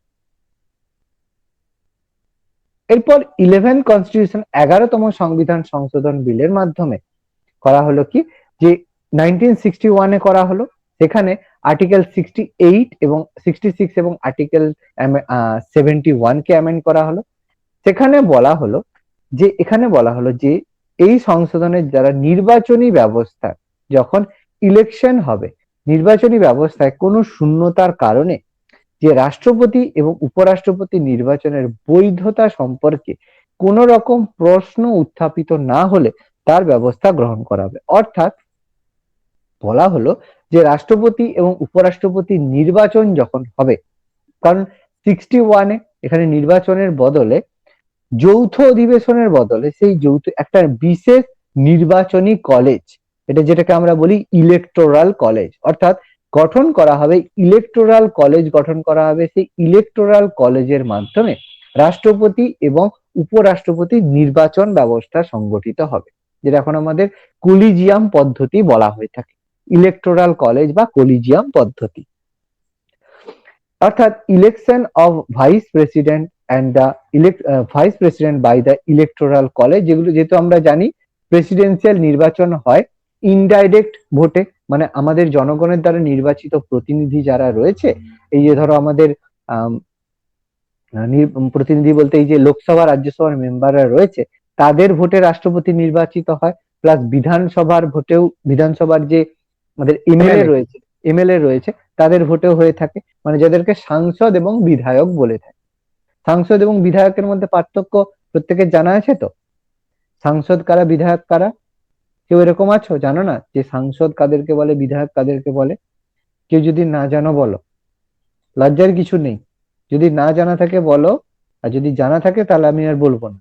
এরপর 11 কনস্টিটিউশন 11তম সংবিধান সংশোধন বিলের মাধ্যমে করা হলো কি, যে 1961 করা হলো, সেখানে আর্টিকেল 68 এবং 66 এবং আর্টিকেল 71 কে অ্যামেন্ড করা হলো। সেখানে বলা হলো যে, এখানে বলা হলো যে এই সংশোধনের দ্বারা নির্বাচনী ব্যবস্থা যখন ইলেকশন হবে, নির্বাচনী ব্যবস্থায় কোনো শূন্যতার কারণে যে রাষ্ট্রপতি এবং উপরাষ্ট্রপতি নির্বাচনের বৈধতা সম্পর্কে কোন রকম প্রশ্ন উত্থাপিত না হলে তার ব্যবস্থা গ্রহণ করা হবে। অর্থাৎ বলা হলো যে রাষ্ট্রপতি এবং উপরাষ্ট্রপতি নির্বাচন যখন হবে, কারণ 61 এখানে নির্বাচনের বদলে যৌথ অধিবেশনের বদলে সেই যৌথ একটা বিশেষ নির্বাচনী কলেজ, এটা যেটাকে আমরা বলি ইলেকটোরাল কলেজ, অর্থাৎ গঠন করা হবে, ইলেকটোরাল কলেজ গঠন করা হবে। সেই ইলেকটোরাল কলেজের মাধ্যমে রাষ্ট্রপতি এবং উপরাষ্ট্রপতি নির্বাচন ব্যবস্থা সংগঠিত হবে, যেটা এখন আমাদের কলিজিয়াম পদ্ধতি বলা হয়ে থাকে, ইলেকটোরাল কলেজ বা কলিজিয়াম পদ্ধতি। অর্থাৎ election of vice president and the vice president by the electoral college, যেগুলো যেহেতু আমরা জানি প্রেসিডেন্সিয়াল নির্বাচন হয় ইনডাইরেক্ট ভোটে, মানে আমাদের জনগণের দ্বারা নির্বাচিত প্রতিনিধি যারা রয়েছে, এই যে ধরো আমাদের প্রতিনিধি বলতে এই যে লোকসভা রাজ্যসভার মেম্বাররা রয়েছে তাদের ভোটে রাষ্ট্রপতি নির্বাচিত হয়, প্লাস বিধানসভার ভোটেও, বিধানসভার যে আমাদের এমএলএ রয়েছে তাদের ভোটেও হয়ে থাকে, মানে যাদেরকে সাংসদ এবং বিধায়ক বলে থাকে। সাংসদ এবং বিধায়কের মধ্যে পার্থক্য প্রত্যেকের জানা আছে তো? সাংসদ কারা, বিধায়ক কারা? কেউ এরকম আছো জানো না যে সাংসদ কাদেরকে বলে, বিধায়ক কাদেরকে বলে? কেউ যদি না জানো বলো, লজ্জার কিছু নেই, যদি না জানা থাকে বলো, আর যদি জানা থাকে তাহলে আমি আর বলবো না।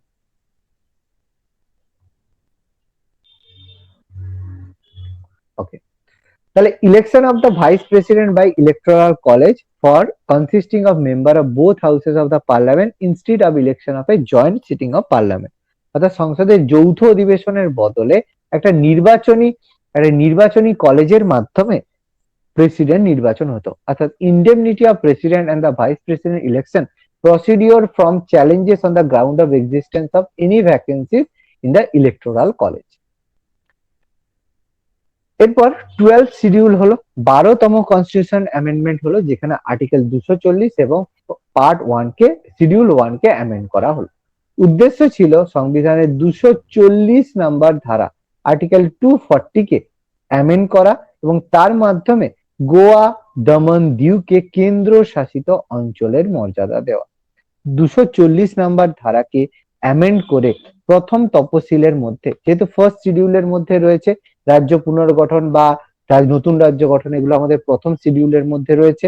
ওকে, তাহলে election of the vice president by electoral college for consisting of member of both houses of the parliament instead of election of a joint sitting of parliament, অর্থাৎ সংসদের যৌথ অধিবেশনের বদলে একটা নির্বাচনী কলেজের মাধ্যমে প্রেসিডেন্ট নির্বাচন হতো। অর্থাৎ indemnity of president and the vice president election procedure from challenges on the ground of existence of any vacancies in the electoral college. এরপর 12 শিডিউল হলো, 12তম কনস্টিটিউশন অ্যামেন্ডমেন্ট হলো, যেখানে আর্টিকেল 240 এবং পার্ট 1 কে, শিডিউল 1 কে অ্যামেন্ড করা হলো। উদ্দেশ্য ছিল সংবিধানের 240 নাম্বার ধারা আর্টিকেল 240 কে অ্যামেন্ড করা এবং তার মাধ্যমে গোয়া, দমন, দিউকে কেন্দ্র শাসিত অঞ্চলের মর্যাদা দেওয়া। 240 নাম্বার ধারাকে অ্যামেন্ড করে প্রথম তপশিলের মধ্যে, যেহেতু ফার্স্ট শিডিউলের মধ্যে রয়েছে রাজ্য পুনর্গঠন বা নতুন রাজ্য গঠন, এগুলো আমাদের প্রথম শিডিউলের মধ্যে রয়েছে,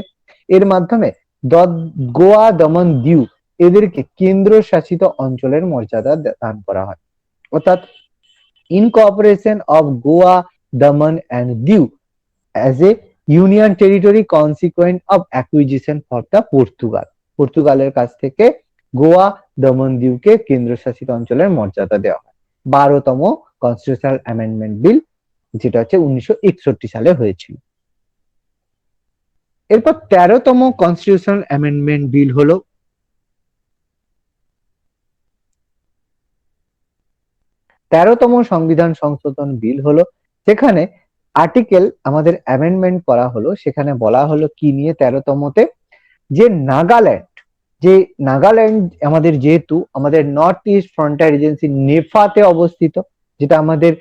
এর মাধ্যমে গোয়া, দমন, দিউ এদেরকে কেন্দ্র শাসিত অঞ্চলের মর্যাদা দান করা হয়। অর্থাৎ ইনকর্পোরেশন অফ গোয়া, দমন and Diu as a union territory consequent of acquisition for the পর্তুগালের কাছ থেকে গোয়া, দমন, দিউকে কেন্দ্রশাসিত অঞ্চলের মর্যাদা দেওয়া হয়। 12তম কনস্টিটিউশনাল অ্যামেন্ডমেন্ট বিল, যেটা হচ্ছে 1961 সালে হয়েছিল। এরপর 13তম কনস্টিটিউশনাল অ্যামেন্ডমেন্ট বিল হলো 13তম সংবিধান সংশোধন বিল হলো, সেখানে আর্টিকেল আমাদের অ্যামেন্ডমেন্ট করা হলো। সেখানে বলা হলো কি নিয়ে 13তমতে, যে নাগাল্যান্ড আমাদের, যেহেতু আমাদের নর্থ ইস্ট ফ্রন্টিয়ার এজেন্সি নেফাতে অবস্থিত, যেটা আমাদের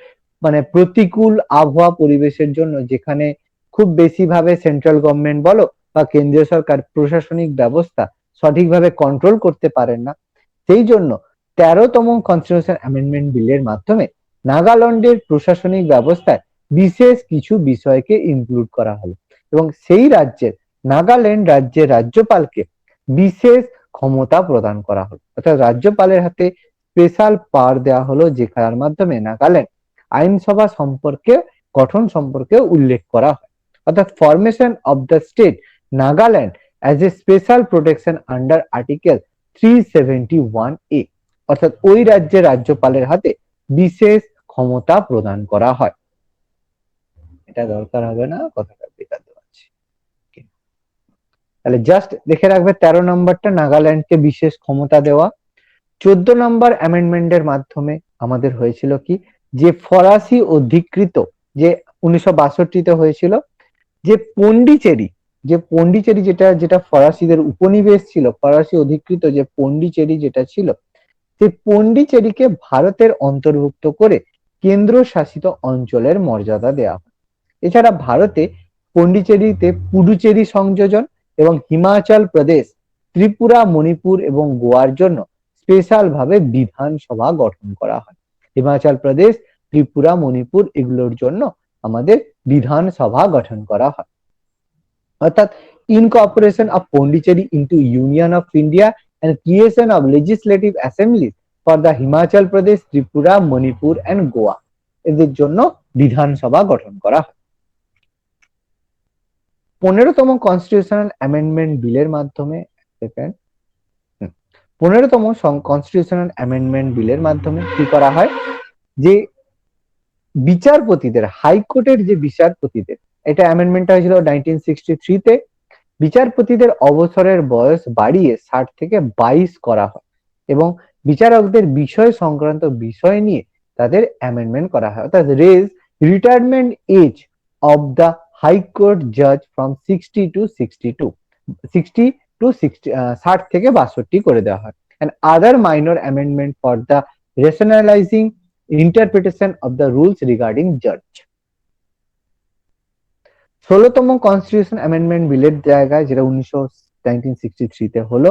মানে প্রতিকূল আবহাওয়া পরিবেশের জন্য, যেখানে খুব বেশি ভাবে সেন্ট্রাল গভর্নমেন্ট বলো বা কেন্দ্রীয় সরকার প্রশাসনিক ব্যবস্থা সঠিকভাবে কন্ট্রোল করতে পারেন না, সেই জন্য 13তম কনস্টিটিউশন অ্যামেন্ডমেন্ট বিলের মাধ্যমে নাগাল্যান্ডের প্রশাসনিক ব্যবস্থায় বিশেষ কিছু বিষয়কে ইনক্লুড করা হলো এবং সেই নাগাল্যান্ড রাজ্যের রাজ্যপালকে বিশেষ ক্ষমতা প্রদান করা হলো। অর্থাৎ রাজ্যপালের হাতে স্পেশাল পাওয়ার দেওয়া হলো, যেখার মাধ্যমে নাগাল্যান্ড আইনসভা গঠন সম্পর্কে উল্লেখ করা হয়। অর্থাৎ formation of the state Nagaland as a special protection under article 371A, অর্থাৎ ওই রাজ্যের রাজ্যপালের হাতে বিশেষ ক্ষমতা প্রদান করা হয়। এটা দরকার হবে না, কথাটা বেকার দেওয়াচ্ছি। তাহলে জাস্ট দেখে রাখবে 13 নম্বরটা, নাগাল্যান্ডকে বিশেষ ক্ষমতা দেওয়া। 14 নম্বর অ্যামেন্ডমেন্টের মাধ্যমে আমাদের হয়েছিল কি, যে ফরাসি অধিকৃত যে 1962 হয়েছিল, যে পন্ডিচেরি যেটা যেটা ফরাসিদের উপনিবেশ ছিল, ফরাসি অধিকৃত যে পন্ডিচেরি যেটা ছিল, সেই পন্ডিচেরিকে ভারতের অন্তর্ভুক্ত করে কেন্দ্র শাসিত অঞ্চলের মর্যাদা দেওয়া হয়। এছাড়া ভারতে পন্ডিচেরিতে পুডুচেরি সংযোজন এবং হিমাচল প্রদেশ, ত্রিপুরা, মণিপুর এবং গোয়ার জন্য স্পেশাল ভাবে বিধানসভা গঠন করা হয়। হিমাচল প্রদেশ, ত্রিপুরা, মণিপুর এগুলোর জন্য আমাদের বিধানসভা গঠন করা হয়। অর্থাৎ incorporation of Pondicherry into union of India and creation of legislative assemblies for the Himachal Pradesh, Tripura, Manipur and Goa এদের জন্য বিধানসভা গঠন করা হয়। 15তম কনস্টিটিউশনাল অ্যামেন্ডমেন্ট বিলের মাধ্যমে 15তম কনস্টিটিউশনাল অ্যামেন্ডমেন্ট বিলের মাধ্যমে কি করা হয়, যে বিচারপতিদের, হাইকোর্টের যে বিচারপতিদের, এটা অ্যামেন্ডমেন্টটা হয়েছিল 1963 তে, বিচারপতিদের অবসরের বয়স বাড়িয়ে 60 থেকে 22 করা হয় এবং বিচারকদের বিষয় সংক্রান্ত বিষয় নিয়ে তাদের অ্যামেন্ডমেন্ট করা হয়। অর্থাৎ raise retirement age of the high court জাজ ফ্রম 60 টু 60 থেকে 62 করে দেওয়া হয়। and other minor amendment for the rationalizing interpretation of the rules regarding judge। 16তম কনস্টিটিউশন অ্যামেন্ডমেন্ট বিলের জায়গায়, যেটা 1963 তে হলো,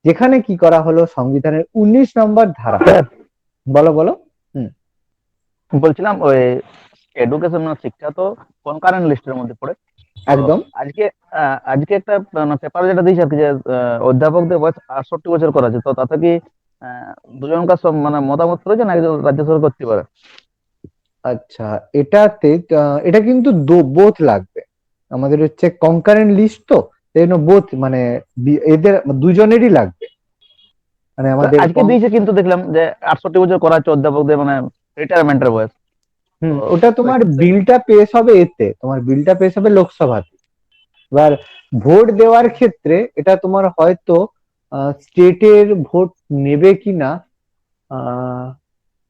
যেখানে কি করা হলো, সংবিধানের 19 নম্বর ধারা, বলো বলো। বলছিলাম ওই এডুকেশন মানে শিক্ষা তো কনকারেন্ট লিস্টের মধ্যে পড়ে। একদম আজকে একটা পেপার যেটা দিয়েছে আর কি, যে অধ্যাপকদের বয়স 68 বছর করা আছে, তো তাতে কি দুজনকার সব মানে মতামত রয়েছে না একজন রাজ্য সরকার করতে পারে? আচ্ছা, এটাতে এটা কিন্তু বোথ লাগবে আমাদের, হচ্ছে কনকারেন্ট লিস্ট, তো সেই জন্য বোথ মানে এদের দুজনেরই লাগবে। মানে আমাদের আজকে দিয়েছে কিন্তু দেখলাম যে 68 বছর করা হচ্ছে অধ্যাপকদের মানে রিটায়ারমেন্টের বয়স। ওটা তোমার বিলটা পেশ হবে এতে, তোমার বিলটা পেশ হবে লোকসভাতে। এবার ভোট দেওয়ার ক্ষেত্রে এটা তোমার হয়তো স্টেটের ভোট নেবে কিনা,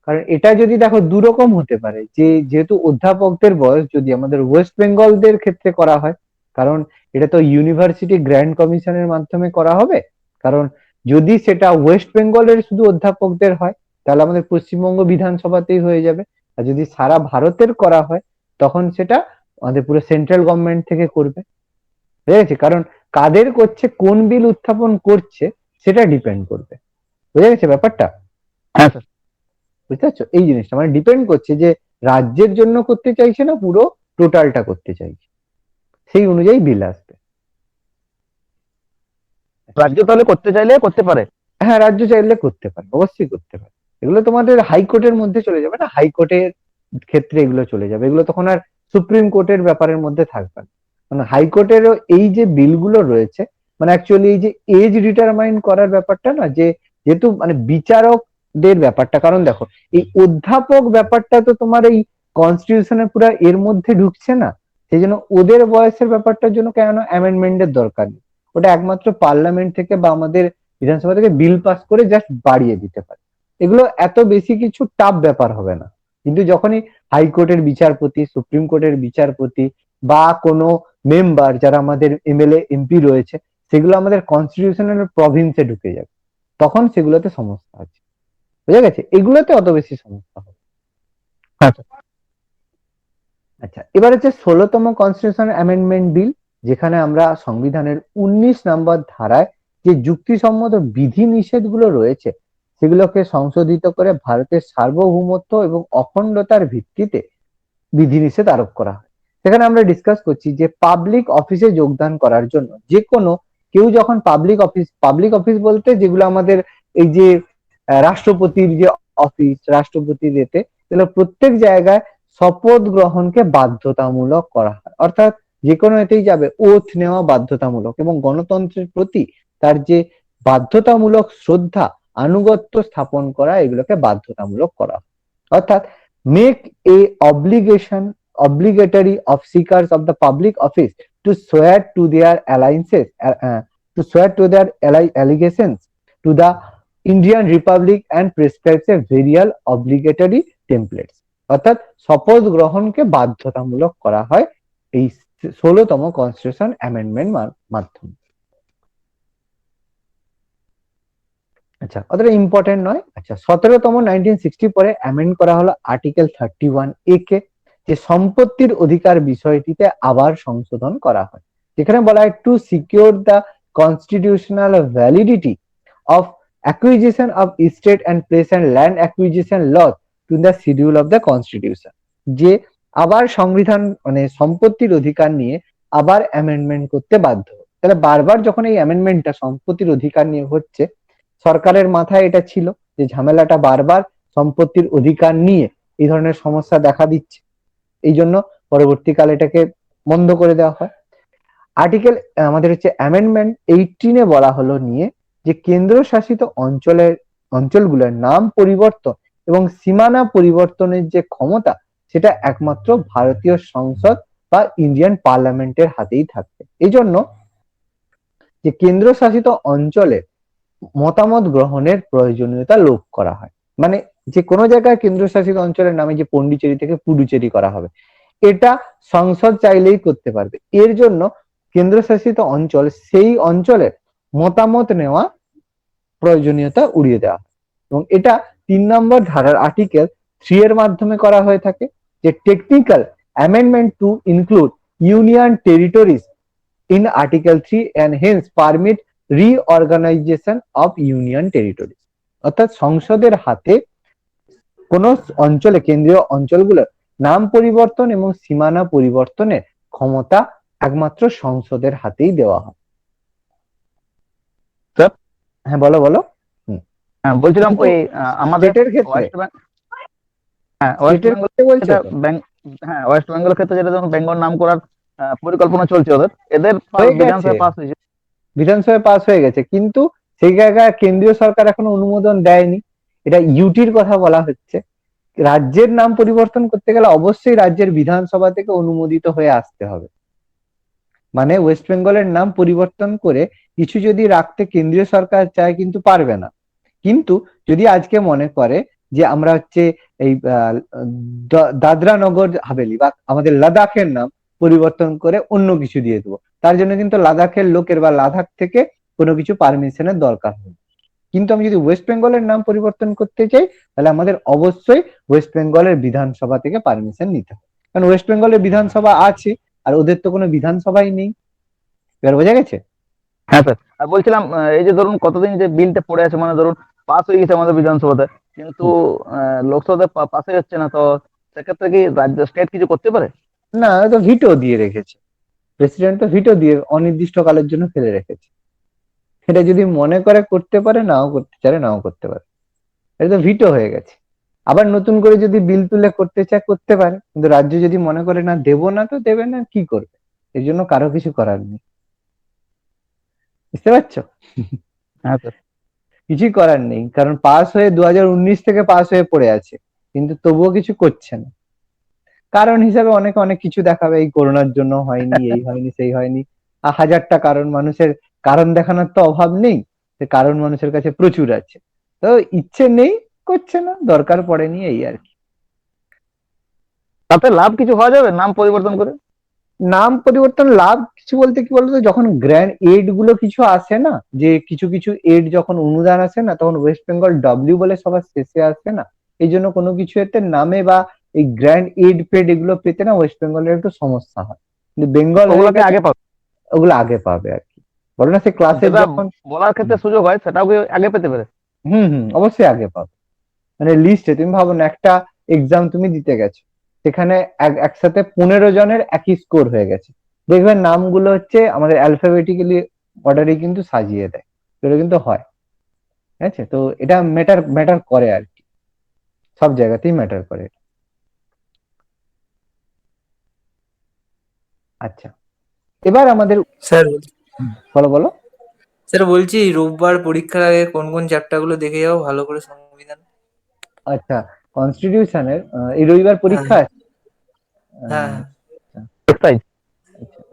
কারণ এটা যদি দেখো দুরকম হতে পারে, যে যেহেতু অধ্যাপকদের বয়স যদি আমাদের ওয়েস্ট বেঙ্গলদের ক্ষেত্রে করা হয়, কারণ এটা তো ইউনিভার্সিটি গ্র্যান্ড কমিশনের মাধ্যমে করা হবে, কারণ যদি সেটা ওয়েস্ট বেঙ্গলের শুধু অধ্যাপকদের হয় তাহলে আমাদের পশ্চিমবঙ্গ বিধানসভাতেই হয়ে যাবে, আর যদি সারা ভারতের করা হয় তখন সেটা আমাদের পুরো সেন্ট্রাল গভর্নমেন্ট থেকে করবে। ঠিক আছে, কারণ কাদের করছে, কোন বিল উত্থাপন করছে সেটা ডিপেন্ড করবে। বুঝে গেছে ব্যাপারটা? হ্যাঁ স্যার। বুঝতে পারছো, এই জিনিসটা মানে ডিপেন্ড করছে যে রাজ্যের জন্য করতে চাইছে না পুরো টোটালটা করতে চাইছে, সেই অনুযায়ী বিল আসবে। রাজ্য তাহলে করতে চাইলে করতে পারে? হ্যাঁ, রাজ্য চাইলে করতে পারে, অবশ্যই করতে পারে। এগুলো তোমাদের হাইকোর্টের মধ্যে চলে যাবে না, হাইকোর্টের ক্ষেত্রে এগুলো চলে যাবে, এগুলো তখন আর সুপ্রিম কোর্টের ব্যাপারের মধ্যে থাকবে না। মানে হাইকোর্টেরও এই যে বিলগুলো রয়েছে, মানে অ্যাকচুয়ালি এই যে এজ ডিটারমাইন করার ব্যাপারটা না, যে যেহেতু মানে বিচারকদের ব্যাপারটা, কারণ দেখো এই অধ্যাপক ব্যাপারটা তো তোমার এই কনস্টিটিউশনের পুরো এর মধ্যে ঢুকছে না, সেই জন্য ওদের বয়সের ব্যাপারটার জন্য কেন অ্যামেন্ডমেন্টের দরকার নেই, ওটা একমাত্র পার্লামেন্ট থেকে বা আমাদের বিধানসভা থেকে বিল পাস করে জাস্ট বাড়িয়ে দিতে পারে। এগুলো এত বেশি কিছু টাফ ব্যাপার হবে না। কিন্তু যখনই হাইকোর্টের বিচারপতি, সুপ্রিম কোর্টের বিচারপতি বা কোনো মেম্বার যারা আমাদের এমএলএ এমপি রয়েছে, সেগুলো আমাদের কনস্টিটিউশনাল প্রভিন্সে ঢুকে যাবে, তখন সেগুলোতে সমস্যা আছে। বুঝা গেছে? এগুলোতে অত বেশি সমস্যা হবে। আচ্ছা, এবার হচ্ছে 16তম কনস্টিটিউশনাল অ্যামেন্ডমেন্ট বিল, যেখানে আমরা সংবিধানের 19 নম্বর ধারায় যে যুক্তিসম্মত বিধি নিষেধগুলো রয়েছে সেগুলোকে সংশোধিত করে ভারতের সার্বভৌমত্ব এবং অখণ্ডতার ভিত্তিতে বিধিনিষেধ আরোপ করা হয়। সেখানে আমরা ডিসকাস করছি যে পাবলিক অফিসে যোগদান করার জন্য যে কোনো কেউ যখন পাবলিক অফিস বলতে যেগুলো আমাদের এই যে রাষ্ট্রপতির যে অফিস, রাষ্ট্রপতির এতে, তাহলে প্রত্যেক জায়গায় শপথ গ্রহণকে বাধ্যতামূলক করা হয়। অর্থাৎ যে কোনো এতেই যাবে ওথ নেওয়া বাধ্যতামূলক, এবং গণতন্ত্রের প্রতি তার যে বাধ্যতামূলক শ্রদ্ধা, আনুগত্য স্থাপন করা, এগুলোকে বাধ্যতামূলক করা হয়। অর্থাৎ make a obligatory of seekers of the public office to swear to their allegiance to their allegations to the Indian republic and prescribes a ভেরিয়াল অব্লিগেটরি টেমপ্লেটস, অর্থাৎ শপথ গ্রহণকে বাধ্যতামূলক করা হয় এই 16তম কনস্টিটিউশন অ্যামেন্ডমেন্ট মাধ্যমে। আচ্ছা, অতটা ইম্পর্টেন্ট নয়। আচ্ছা, 17তম 1960 পরে অ্যামেন্ড করা হলো আর্টিকেল 31A কে, যে সম্পত্তির অধিকার বিষয়টিতে আবার সংশোধন করা হয়, যেখানে বলা হয় to secure the constitutional validity of acquisition of estate and place and land acquisition law to the schedule of the constitution, যে আবার সংবিধান মানে সম্পত্তির অধিকার নিয়ে আবার অ্যামেন্ডমেন্ট করতে বাধ্য। তাহলে বারবার যখন এই অ্যামেন্ডমেন্টটা সম্পত্তির অধিকার নিয়ে হচ্ছে, সরকারের মাথায় এটা ছিল যে ঝামেলাটা বারবার সম্পত্তির অধিকার নিয়ে এই ধরনের সমস্যা দেখা দিচ্ছে, এই জন্য পরবর্তীকালে এটাকে বন্ধ করে দেওয়া হয়। আর্টিকেল আমাদের হচ্ছে অ্যামেন্ডমেন্ট 18-এ বলা হলো নিয়ে যে কেন্দ্রশাসিত অঞ্চলগুলোর নাম পরিবর্তন এবং সীমানা পরিবর্তনের যে ক্ষমতা, সেটা একমাত্র ভারতীয় সংসদ বা ইন্ডিয়ান পার্লামেন্টের হাতেই থাকবে। এই জন্য যে কেন্দ্রশাসিত অঞ্চলে মতামত গ্রহণের প্রয়োজনীয়তা লোপ করা হয়। মানে যে কোনো জায়গায় কেন্দ্রশাসিত অঞ্চলের নামে যে পন্ডিচেরি থেকে পুডুচেরি করা হবে, এটা সংসদ চাইলেই করতে পারবে। এর জন্য কেন্দ্রশাসিত অঞ্চল সেই অঞ্চলের মতামত নেওয়া প্রয়োজনীয়তা উড়িয়ে দেওয়া হয়, এবং এটা 3 নম্বর ধারার আর্টিকেল 3 এর মাধ্যমে করা হয়ে থাকে, যে technical amendment two include union territories in Article 3 and hence permit reorganization of union territories, অর্থাৎ সংসদের হাতে কোন অঞ্চলে কেন্দ্রীয় অঞ্চলগুলোর নাম পরিবর্তন এবং সীমানা পরিবর্তনের ক্ষমতা একমাত্র সংসদের হাতেই দেওয়া হয়। স্যার? হ্যাঁ, বলো বলো। হ্যাঁ, বলছিলাম ওই আমাদের স্টেটের ক্ষেত্রে ওয়েস্ট বেঙ্গল, হ্যাঁ ওয়েস্ট স্টেটের বেঙ্গল, ক্ষেত্রে বলছো তো? হ্যাঁ ওয়েস্ট বেঙ্গলের ক্ষেত্রে যেটা যেমন বেঙ্গল নাম করার পরিকল্পনা চলছে ওদের, এদের হয়ে গেছে, বিধানসভায় পাস হয়েছে। বিধানসভায় পাস হয়ে গেছে, কিন্তু সেই জায়গায় কেন্দ্রীয় সরকার এখনো অনুমোদন দেয়নি। এটা ইউটির কথা বলা হচ্ছে। রাজ্যের নাম পরিবর্তন করতে গেলে অবশ্যই রাজ্যের বিধানসভা থেকে অনুমোদিত হয়ে আসতে হবে। মানে ওয়েস্ট বেঙ্গলের নাম পরিবর্তন করে কিছু যদি রাখতে কেন্দ্রীয় সরকার চায় কিন্তু পারবে না। কিন্তু যদি আজকে মনে করে যে আমরা হচ্ছে এই দাদরা নগর হাভেলি বা আমাদের লাদাখের নাম পরিবর্তন করে অন্য কিছু দিয়ে দেবো, তার জন্য কিন্তু লাদাখের লোকের বা লাদাখ থেকে কোনো কিছু পারমিশনের দরকার হবে। কিন্তু আমি যদি ওয়েস্ট বেঙ্গলের নাম পরিবর্তন করতে চাই, তাহলে আমাদের অবশ্যই ওয়েস্ট বেঙ্গলের বিধানসভা থেকে পারমিশন নিতে হবে, কারণ ওয়েস্ট বেঙ্গলের বিধানসভা আছে আর ওদের তো কোনো বিধানসভাই নেই। এবার বোঝা গেছে? হ্যাঁ স্যার, আর বলছিলাম এই যে ধরুন কতদিন যে বিলটা পড়ে আছে, মানে ধরুন পাস হয়ে গেছে আমাদের বিধানসভাতে, কিন্তু লোকসভাতে পাশে হচ্ছে না, তো সেক্ষেত্রে কি রাজ্য স্টেট কিছু করতে পারে? না, তো ভিটো দিয়ে রেখেছে, প্রেসিডেন্ট তো ভিটো দিয়ে অনির্দিষ্টকালের জন্য ফেলে রেখেছে। এটা যদি মনে করে করতে পারে, নাও করতে চায়, নাও করতে পারে, এটা তো ভিটো হয়ে গেছে। আবার নতুন করে যদি বিল তুলে করতে চায় করতে পারে, কিন্তু রাজ্য যদি মনে করে না দেবো না, তো দেবে না, কি করবে? এর জন্য কারো কিছু করার নেই। বুঝতে পারছো? হ্যাঁ স্যার। কিছুই করার নেই, কারণ পাস হয়ে 2019 থেকে পাস হয়ে পড়ে আছে, কিন্তু তবুও কিছু করছে না। কারণ হিসাবে অনেকে অনেক কিছু দেখাবে, এই করোনার জন্য হয়নি, এই হয়নি, সেই হয়নি, হাজারটা কারণ। মানুষের কারণ দেখানোর তো অভাব নেই, সে কারণ মানুষের কাছে প্রচুর আছে, তো ইচ্ছে নেই, করছে না, দরকার পড়েনি, এই আর কি। তাতে লাভ কিছু হওয়া যাবে নাম পরিবর্তন করে? নাম পরিবর্তন লাভ কিছু বলতে কি বলতো, যখন গ্র্যান্ড এইড গুলো কিছু আসে না, যে কিছু কিছু এইড যখন অনুদান আসে না, তখন ওয়েস্ট বেঙ্গল ডব্লিউ বলে সবার শেষে আসে না, এই জন্য কোনো কিছু এতে নামে বা এই গ্র্যান্ড এইড পেড এগুলো পেতে না ওয়েস্ট বেঙ্গলের একটু সমস্যা হয়, কিন্তু বেঙ্গল ওগুলোকে আগে পাবে? ওগুলো আগে পাবে আর কি। বলো না, সে ক্লাসে যেটা যখন বলার ক্ষেত্রে সুযোগ হয় সেটাও কি আগে পেতে পারে? অবশ্যই আগে পাবে। মানে লিস্টে তুমি ভাবো না, একটা এক্সাম তুমি দিতে গেছো, সেখানে একসাথে 15 জনের একই স্কোর হয়ে গেছে, দেখবেন নামগুলো হচ্ছে আমাদের অ্যালফাবেটিক্যালি অর্ডারে কিন্তু সাজিয়ে দেয়, এটা কিন্তু হয়। ঠিক আছে, তো এটা ম্যাটার করে আর কি, সব জায়গাতেই ম্যাটার করে। আচ্ছা, এবার আমাদের স্যার বলো বলো। স্যার বলছি রোববার পরীক্ষার আগে কোন কোন চ্যাপ্টার গুলো দেখে যাও ভালো করে সংবিধান? আচ্ছা, কনস্টিটিউশনের এই রবিবার পরীক্ষা হ্যাঁ আছে। হ্যাঁ এক্সারসাইজ।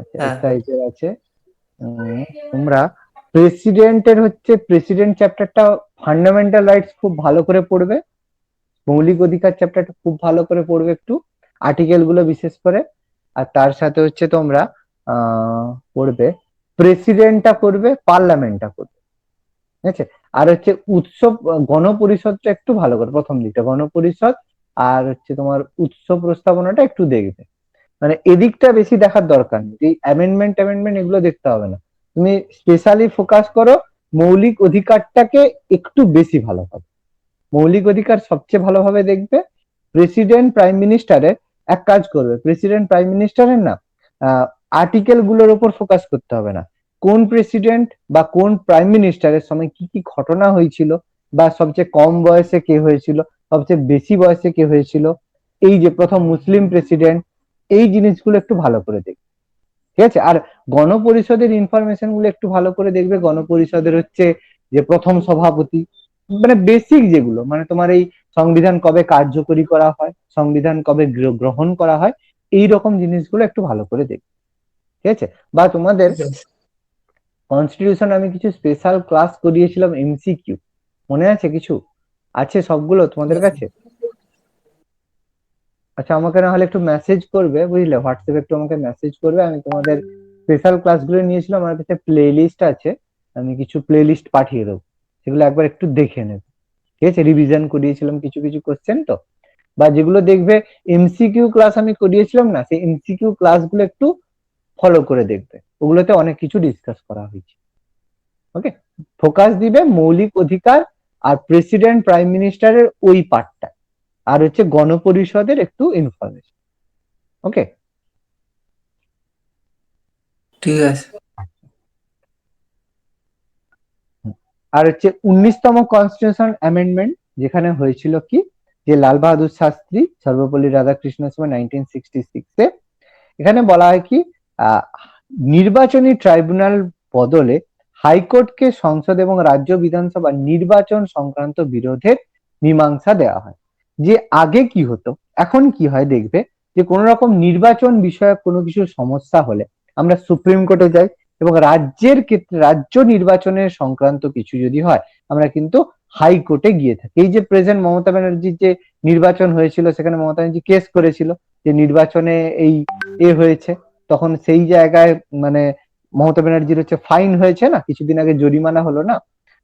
আচ্ছা, হ্যাঁ এক্সারসাইজের আছে। তোমরা প্রেসিডেন্টের হচ্ছে প্রেসিডেন্ট চ্যাপ্টারটা ফান্ডামেন্টাল রাইটস খুব ভালো করে পড়বে, মৌলিক অধিকার চ্যাপ্টারটা খুব ভালো করে পড়বে একটু, আর্টিকেল গুলো বিশেষ করে। আর তার সাথে হচ্ছে তোমরা পড়বে প্রেসিডেন্টটা করবে, পার্লামেন্টটা করবে, ঠিক আছে। আর হচ্ছে উৎসব গণপরিষদটা একটু ভালো করে, প্রথম দিকটা গণপরিষদ আর হচ্ছে তোমার উৎসব প্রস্তাবনাটা একটু দেখবে। মানে এদিকটা বেশি দেখার দরকার নেই, এই অ্যামেন্ডমেন্ট এগুলো দেখতে হবে না, তুমি স্পেশালি ফোকাস করো মৌলিক অধিকারটাকে একটু বেশি ভালোভাবে। মৌলিক অধিকার সবচেয়ে ভালোভাবে দেখবে। প্রেসিডেন্ট প্রাইম মিনিস্টারের এক কাজ করবে, প্রেসিডেন্ট প্রাইম মিনিস্টারের না আর্টিকেল গুলোর উপর ফোকাস করতে হবে না, কোন প্রেসিডেন্ট বা কোন প্রাইম মিনিস্টারের সময় কি কি ঘটনা হয়েছিল, বা সবচেয়ে কম বয়সে কে হয়েছিল, সবচেয়ে বেশি বয়সে কে হয়েছিল, এই যে প্রথম মুসলিম প্রেসিডেন্ট, এই জিনিসগুলো একটু ভালো করে দেখবে, ঠিক আছে। আর গণপরিষদের ইনফরমেশন গুলো একটু ভালো করে দেখবে। গণপরিষদের হচ্ছে যে প্রথম সভাপতি, মানে বেসিক যেগুলো, মানে তোমার এই সংবিধান কবে কার্যকরী করা হয়, সংবিধান কবে গ্রহণ করা হয়, এই রকম জিনিসগুলো একটু ভালো করে দেখবে, ঠিক আছে। বা তোমাদের কনস্টিটিউশন আমি কিছু স্পেশাল ক্লাস করিয়েছিলাম এমসিকিউ, মনে আছে কিছু? আছে সবগুলো তোমাদের কাছে? আচ্ছা, আমাকে না হলে একটু মেসেজ করবে, বুঝলে, হোয়াটসঅ্যাপে একটু আমাকে মেসেজ করবে, আমি তোমাদের স্পেশাল ক্লাসগুলো নিয়েছিলাম, আমার কাছে প্লে লিস্ট আছে, আমি কিছু প্লে লিস্ট পাঠিয়ে দেবো, সেগুলো একবার একটু দেখে নেবে, ঠিক আছে। রিভিশন করিয়েছিলাম কিছু কিছু কোশ্চেন তো, বা যেগুলো দেখবে এমসিকিউ ক্লাস আমি করিয়েছিলাম না, সেই এমসিকিউ ক্লাসগুলো একটু ফলো করে দেখবে, ওগুলোতে অনেক কিছু ডিসকাস করা হয়েছে। ওকে, ফোকাস দিবে মৌলিক অধিকার আর প্রেসিডেন্ট প্রাইম মিনিস্টারের ওই পার্টটা, আর হচ্ছে গণপরিষদের একটু ইনফরমেশন। ওকে, ঠিক আছে। আর হচ্ছে 19তম কনস্টিটিউশন অ্যামেন্ডমেন্ট, যেখানে হয়েছিল কি, যে লাল বাহাদুর শাস্ত্রী সর্বপল্লী রাধাকৃষ্ণের সময় 1966-এ, এখানে বলা হয় কি, আহ, নির্বাচনী ট্রাইব্যুনাল বদলে হাইকোর্টকে সংসদ এবং রাজ্য বিধানসভা নির্বাচন সংক্রান্ত বিরোধের মীমাংসা দেওয়া হয়। যে আগে কি হতো, এখন কি হয় দেখবে, যে কোন রকম নির্বাচন বিষয়ক কোনো কিছু সমস্যা হলে আমরা সুপ্রিম কোর্টে যাই, এবং রাজ্যের ক্ষেত্রে রাজ্য নির্বাচনের সংক্রান্ত কিছু যদি হয় আমরা কিন্তু হাইকোর্টে গিয়ে থাকি। এই যে প্রেজেন্ট মমতা ব্যানার্জির যে নির্বাচন হয়েছিল, সেখানে মমতা ব্যানার্জি কেস করেছিল যে নির্বাচনে এই হয়েছে, তখন সেই জায়গায় মানে মমতা ব্যানার্জির হচ্ছে ফাইন হয়েছে না, কিছুদিন আগে জরিমানা হলো না।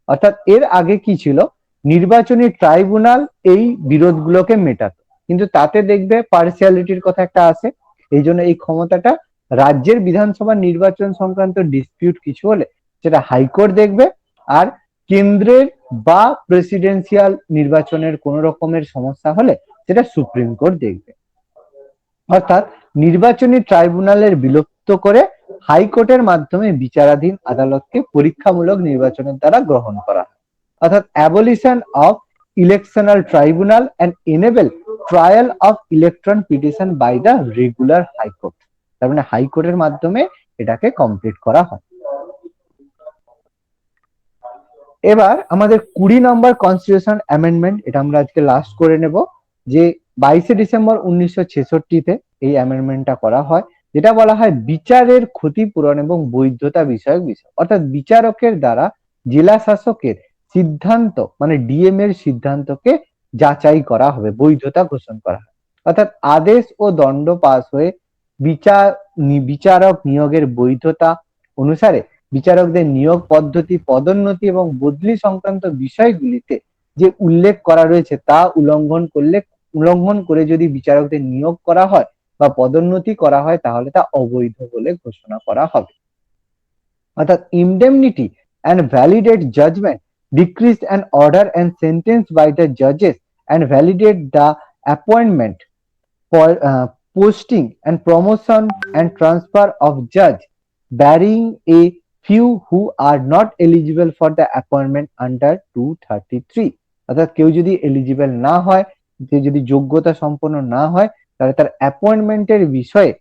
অর্থাৎ এর আগে কি ছিল, নির্বাচনী ট্রাইব্যুনাল এই বিরোধগুলোকে মেটাতো, কিন্তু তাতে দেখবে পার্সিয়ালিটির কথা একটা আসে, এই জন্য এই ক্ষমতাটা রাজ্যের বিধানসভা নির্বাচন সংক্রান্ত ডিসপিউট কিছু হলে সেটা হাইকোর্ট দেখবে, আর কেন্দ্রের বা প্রেসিডেন্সিয়াল নির্বাচনের কোন রকমের সমস্যা হলে সেটা সুপ্রিম কোর্ট দেখবে। অর্থাৎ নির্বাচনী ট্রাইব্যুনালের বিলুপ্ত করে হাইকোর্টের মাধ্যমে বিচারাধীন আদালতকে পরীক্ষামূলক নির্বাচনের দ্বারা গ্রহণ করা হয়। অর্থাৎ abolition of electoral tribunal and enable trial of election petition by the regular high court. তার মানে হাইকোর্টের মাধ্যমে এটাকে কমপ্লিট করা হয়। এবার আমাদের 20 নম্বর কনস্টিটিউশন অ্যামেন্ডমেন্ট, এটা আমরা আজকে লাস্ট করে নেব, যে 22শে ডিসেম্বর 1966-তে এই অ্যামেন্ডমেন্টটা করা হয়, যেটা বলা হয় বিচারের ক্ষতিপূরণ এবং বৈধতা বিষয়ক বিষয়। অর্থাৎ বিচারকের দ্বারা জেলা শাসকের সিদ্ধান্ত, মানে ডিএম এর সিদ্ধান্তকে যাচাই করা হবে, বৈধতা ঘোষণা করা হয়। অর্থাৎ আদেশ ও দণ্ড পাস হয়ে বিচারক নিয়োগের বৈধতা অনুসারে বিচারকদের নিয়োগ পদ্ধতি, পদোন্নতি এবং বদলি সংক্রান্ত বিষয়গুলিতে যে উল্লেখ করা রয়েছে তা উল্লঙ্ঘন করে যদি বিচারকদের নিয়োগ করা হয় বা পদোন্নতি করা হয়, তাহলে তা অবৈধ বলে ঘোষণা করা হবে। অর্থাৎ indemnity and validate judgment, decrease an order and sentence by the judges, and validate the appointment, posting and promotion and transfer of judge, barring a few who are not eligible for the appointment under 233। অর্থাৎ কেউ যদি eligible না হয়, যে যদি যোগ্যতা সম্পন্ন না হয়, তাহলে তার অ্যাপয়েন্টমেন্টের বিষয়ে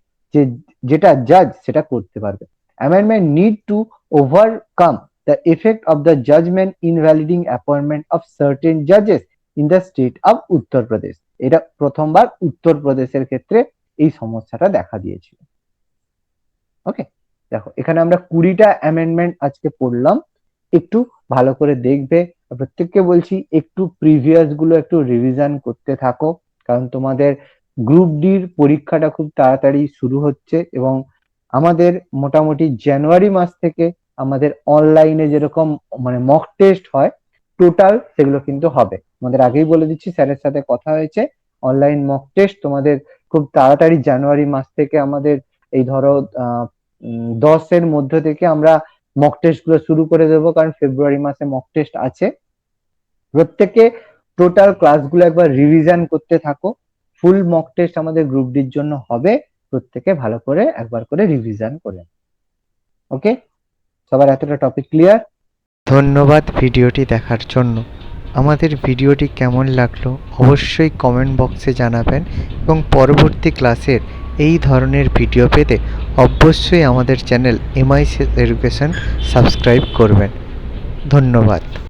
যেটা জাজ সেটা করতে পারবে। Amendment need to overcome the effect of the judgment invalidating appointment of certain judges in the state of Uttar Pradesh. এটা প্রথমবার উত্তর প্রদেশের ক্ষেত্রে এই সমস্যাটা দেখা দিয়েছিল। ওকে, দেখো এখানে আমরা 20টা অ্যামেন্ডমেন্ট আজকে পড়লাম, একটু ভালো করে দেখবে, প্রত্যেককে বলছি একটু প্রিভিয়াস গুলো একটু রিভিশন করতে থাকো, কারণ তোমাদের গ্রুপ ডির পরীক্ষাটা খুব তাড়াতাড়ি শুরু হচ্ছে এবং আমাদের মোটামুটি জানুয়ারি মাস থেকে আমাদের অনলাইনে যেরকম মানে মক টেস্ট হয় টোটাল সেগুলো কিন্তু হবে। আমাদের আগেই বলে দিচ্ছি, স্যারের সাথে কথা হয়েছে, অনলাইন মক টেস্ট তোমাদের খুব তাড়াতাড়ি জানুয়ারি মাস থেকে আমাদের এই ধরো 10-এর মধ্য থেকে আমরা মক টেস্ট গুলো শুরু করে দেবো, কারণ ফেব্রুয়ারি মাসে মক টেস্ট আছে। প্রত্যেকে টোটাল ক্লাসগুলো একবার রিভিশন করতে থাকো। ফুল মক টেস্ট আমাদের গ্রুপ ডির জন্য হবে, প্রত্যেকে ভালো করে একবার করে রিভিশন করে। ওকে, সবার এতটা টপিক ক্লিয়ার? ধন্যবাদ ভিডিওটি দেখার জন্য। আমাদের ভিডিওটি কেমন লাগলো অবশ্যই কমেন্ট বক্সে জানাবেন এবং পরবর্তী ক্লাসের এই ধরনের ভিডিও পেতে অবশ্যই আমাদের চ্যানেল MICS এডুকেশন সাবস্ক্রাইব করবেন। ধন্যবাদ।